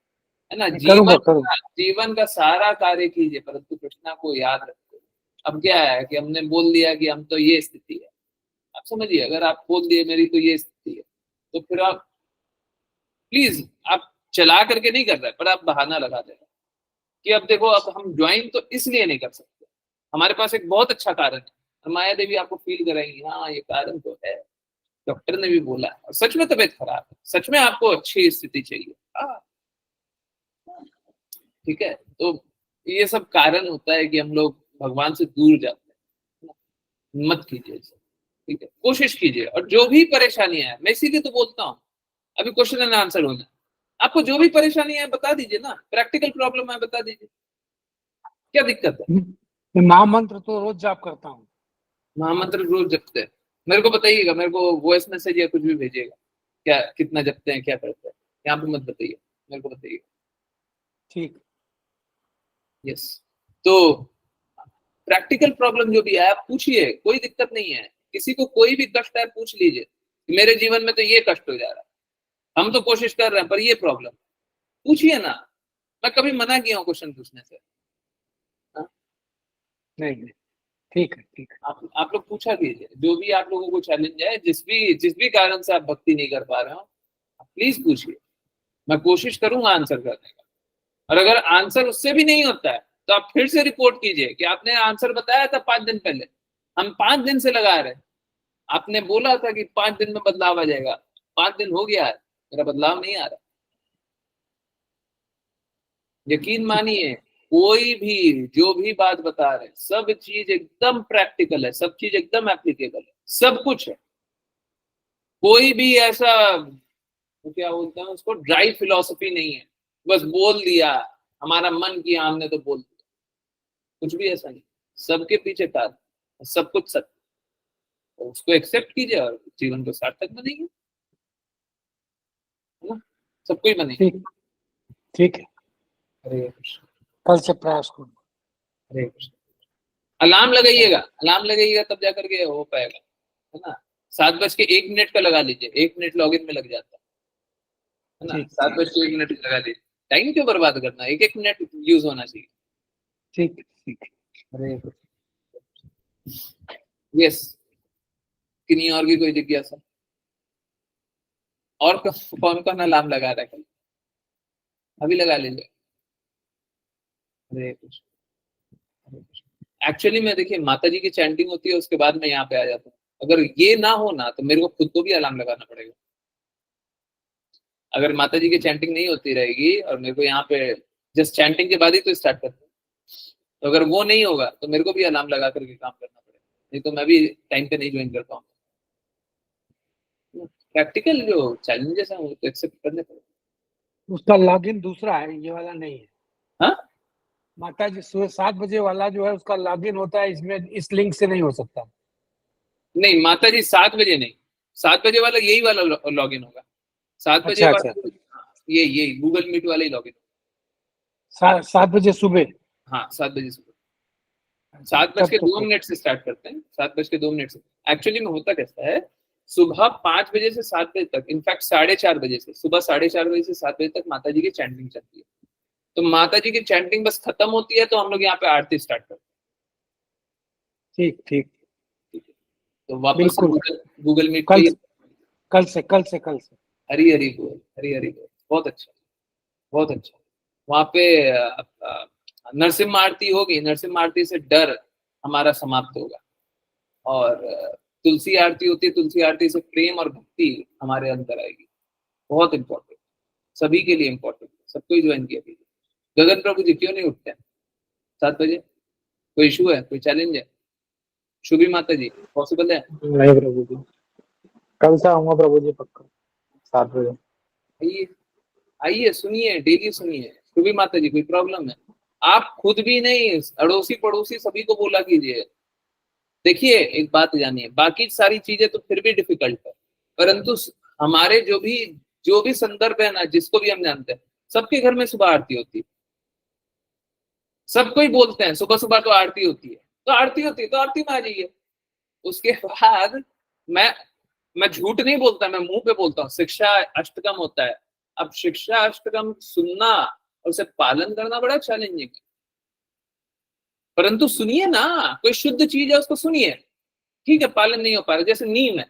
है ना। मैं करूंगा। जीवन का सारा कार्य कीजिए, परंतु कृष्णा को याद रखिए। अब क्या है कि हमने बोल दिया कि हम तो ये स्थिति है, आप समझिए, अगर आप बोल दिए मेरी तो ये स्थिति है, तो फिर आप प्लीज, आप चला करके नहीं कर रहे, पर आप बहाना लगा दे रहे कि अब देखो, अब हम ज्वाइन तो इसलिए नहीं कर सकते, हमारे पास एक बहुत अच्छा कारण है। और माया देवी आपको फील कराएंगी, हाँ ये कारण तो है, डॉक्टर ने भी बोला, और सच में तबीयत खराब है, सच में आपको अच्छी स्थिति चाहिए, हाँ ठीक है। तो ये सब कारण होता है कि हम लोग भगवान से दूर जाते हैं। मत कीजिए इसे, ठीक है, कोशिश कीजिए। और जो भी परेशानी है, मैं इसीलिए तो बोलता हूँ, अभी क्वेश्चन एंड आंसर होना, आपको जो भी परेशानी है बता दीजिए ना, प्रैक्टिकल प्रॉब्लम है बता दीजिए, क्या दिक्कत है? मैं महामंत्र तो रोज जाप करता हूँ। महामंत्र रोज जपते हैं, मेरे को बताइएगा, मेरे को वॉइस मैसेज या कुछ भी भेजिएगा, क्या कितना जपते हैं, क्या करते हैं, यहाँ पे मत बताइए, मेरे को बताइएगा। ठीक। यस, तो प्रैक्टिकल प्रॉब्लम जो भी है आप पूछिए, कोई दिक्कत नहीं है। किसी को कोई भी कष्ट है पूछ लीजिए, मेरे जीवन में तो ये कष्ट हो जा रहा है, हम तो कोशिश कर रहे हैं पर ये प्रॉब्लम, पूछिए ना। मैं कभी मना किया हूँ क्वेश्चन पूछने से? हाँ? नहीं, ठीक है। आप लोग पूछा कीजिए, जो भी आप लोगों को चैलेंज है, जिस भी कारण से आप भक्ति नहीं कर पा रहे हो, प्लीज पूछिए, मैं कोशिश करूंगा आंसर करने का। और अगर आंसर उससे भी नहीं होता है तो आप फिर से रिपोर्ट कीजिए कि आपने आंसर बताया था 5 दिन पहले, हम 5 दिन से लगा रहे हैं, आपने बोला था कि 5 दिन में बदलाव आ जाएगा, 5 दिन हो गया है, मेरा बदलाव नहीं आ रहा। यकीन मानिए, कोई भी जो भी बात बता रहे, सब चीज एकदम प्रैक्टिकल है, सब चीज एकदम एप्लीकेबल है, सब कुछ है। कोई भी ऐसा, तो क्या बोलते हैं उसको, ड्राई फिलोसफी नहीं है, बस बोल दिया, हमारा मन किया हमने तो बोल दिया, कुछ भी ऐसा नहीं। सबके पीछे कारण, सब कुछ सत्य, तो उसको एक्सेप्ट कीजिए और जीवन को सार्थक बनाइए, है ना, सब कुछ बनेगा। ठीक है, हरे कृष्ण, कल से प्रयास करूंगा। हरे कृष्ण। अलार्म लगाइएगा, अलार्म लगाइएगा तब जाकर के हो पाएगा, है ना। 7:01 का लगा लीजिए, 1 मिनट लॉगिन में लग जाता है ना। ठीक 7:01 लगा लीजिए, टाइम क्यों बर्बाद करना, 1-1 मिनट यूज होना चाहिए। ठीक। हरे यस, किन्हीं और की कोई जिज्ञासा? और कौन कौन अलार्म लगा रहा है कल? अभी लगा लीजिए। हरे कृष्ण, हरे कृष्ण। एक्चुअली मैं, देखिए, माता जी की चैंटिंग होती है, उसके बाद मैं यहाँ पे आ जाता हूँ। अगर ये ना हो ना तो मेरे को खुद को भी अलार्म लगाना पड़ेगा। अगर माता जी की चैंटिंग नहीं होती रहेगी और मेरे को यहाँ पे जस्ट चैंटिंग के बाद ही तो स्टार्ट करते हैं, तो अगर वो नहीं होगा तो मेरे को भी अलार्म लगा करके काम करना पड़ेगा, नहीं तो मैं भी टाइम पे नहीं ज्वाइन कर पाऊंगा। प्रैक्टिकल जो चैलेंजेस हैं वो तो एक्सेप्ट करने पड़ेंगे। उसका लॉगिन दूसरा है, ये वाला नहीं है। हाँ माता जी सुबह 7 बजे वाला जो है उसका लॉगिन होता है, इसमें इस लिंक से नहीं हो सकता। नहीं माता जी 7 बजे नहीं, 7 बजे वाला यही वाला लॉगिन होगा। 7 बजे अच्छा वाला ये गूगल मीट वाला ही लॉगिन। 7 बजे सुबह। हाँ 7 बजे सुबह, 7:02 से स्टार्ट करते हैं। 7:02 से एक्चुअली में होता कैसा है, सुबह 5 बजे से 7 बजे तक, इनफैक्ट 4:30 बजे से, सुबह 4:30 बजे से 7 बजे तक माता जी की चैंटिंग चलती है। तो माता जी की चैंटिंग बस खत्म होती है तो हम लोग यहाँ पे आरती स्टार्ट करते हैं। ठीक ठीक। तो वापस से बिल्कुल। गूगल मीट कल पे कल से हरी हरी बोल, हरी हरी बोल। बहुत अच्छा, बहुत अच्छा। वहां पे नरसिम्हा आरती होगी, नरसिम्हा आरती से डर हमारा समाप्त होगा। और तुलसी आरती होती है, तुलसी आरती से प्रेम और भक्ति हमारे अंदर आएगी। बहुत इंपॉर्टेंट, सभी के लिए इंपॉर्टेंट, सबको ही ज्वाइन किया कीजिए। गगन प्रभु जी क्यों नहीं उठते हैं 7 बजे? कोई इशू है, कोई चैलेंज है? शुभी माता जी पॉसिबल है? नहीं प्रभु जी, कल से आऊंगा प्रभु जी पक्का 7 बजे। आइए आइए, सुनिए, डेली सुनिए। शुभी माता जी कोई प्रॉब्लम है? आप खुद भी नहीं, अड़ोसी पड़ोसी सभी को बोला कीजिए। देखिए एक बात जानिए, बाकी सारी चीजें तो फिर भी डिफिकल्ट है, परंतु हमारे जो भी संदर्भ है ना, जिसको भी हम जानते हैं, सबके घर में सुबह आरती होती है। सबको ही बोलते हैं सुबह सुबह तो आरती होती है, तो आरती होती है तो आरती में आ जाइए। उसके बाद मैं मैं झूठ नहीं बोलता, मैं मुंह पे बोलता हूँ, शिक्षा अष्टकम होता है। अब शिक्षा अष्टकम सुनना और उसे पालन करना बड़ा चैलेंजिंग है, परंतु सुनिए ना, कोई शुद्ध चीज है उसको सुनिए। ठीक है, पालन नहीं हो पा रहा, जैसे नीम है।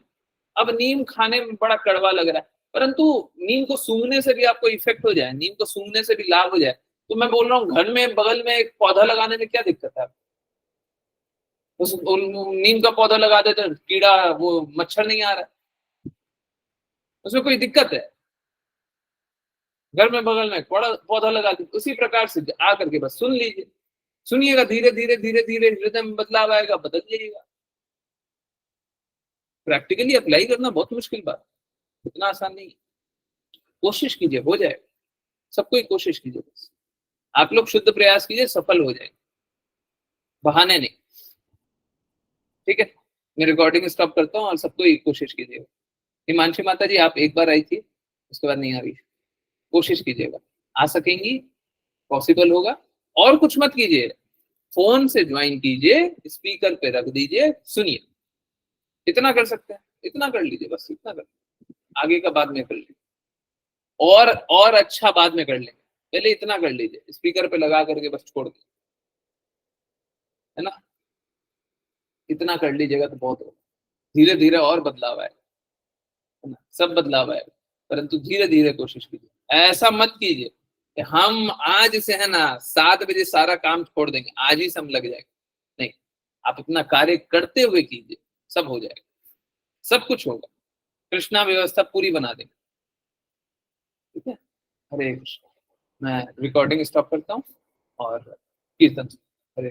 अब नीम खाने में बड़ा कड़वा लग रहा है, परंतु नीम को सूंघने से भी आपको इफेक्ट हो जाए, नीम को सूंघने से भी लाभ हो जाए, तो मैं बोल रहा हूँ घर में बगल में एक पौधा लगाने में क्या दिक्कत है? उस नीम का पौधा लगा देते, कीड़ा वो मच्छर नहीं आ रहा है, उसमें कोई दिक्कत है? घर में बगल में पौधा लगा दीजिए। उसी प्रकार से आकर के बस सुन लीजिए, सुनिएगा, धीरे धीरे धीरे धीरे हृदय में बदलाव आएगा, बदल जाइएगा। प्रैक्टिकली अप्लाई करना बहुत मुश्किल बात, इतना आसान नहीं है। कोशिश कीजिए, हो जाएगा। सबको ही कोशिश कीजिए, बस आप लोग शुद्ध प्रयास कीजिए, सफल हो जाएंगे, बहाने नहीं। ठीक है, मैं रिकॉर्डिंग स्टॉप करता हूँ और सबको ही कोशिश कीजिएगा। हिमांशी माता जी आप एक बार आई थी, उसके बाद नहीं आ रही, कोशिश कीजिएगा, आ सकेंगी, पॉसिबल होगा। और कुछ मत कीजिए, फोन से ज्वाइन कीजिए, स्पीकर पे रख दीजिए, सुनिए। इतना कर सकते हैं, इतना कर लीजिए, बस इतना कर, आगे का बाद में कर लीजिए, और अच्छा बाद में कर लेंगे, पहले इतना कर लीजिए, स्पीकर पे लगा करके बस छोड़ दीजिए, है ना? इतना कर लीजिएगा तो बहुत होगा। धीरे धीरे और बदलाव आएगा, है ना? सब बदलाव आएगा, परंतु धीरे धीरे कोशिश कीजिए। ऐसा मत कीजिए कि हम आज से, है ना, 7 बजे सारा काम छोड़ देंगे, आज ही से हम लग जाएंगे। नहीं, आप अपना कार्य करते हुए कीजिए, सब हो जाएगा, सब कुछ होगा। कृष्णा व्यवस्था पूरी बना देंगे। ठीक है, हरे कृष्ण। मैं रिकॉर्डिंग स्टॉप करता हूँ और कीर्तन। हरे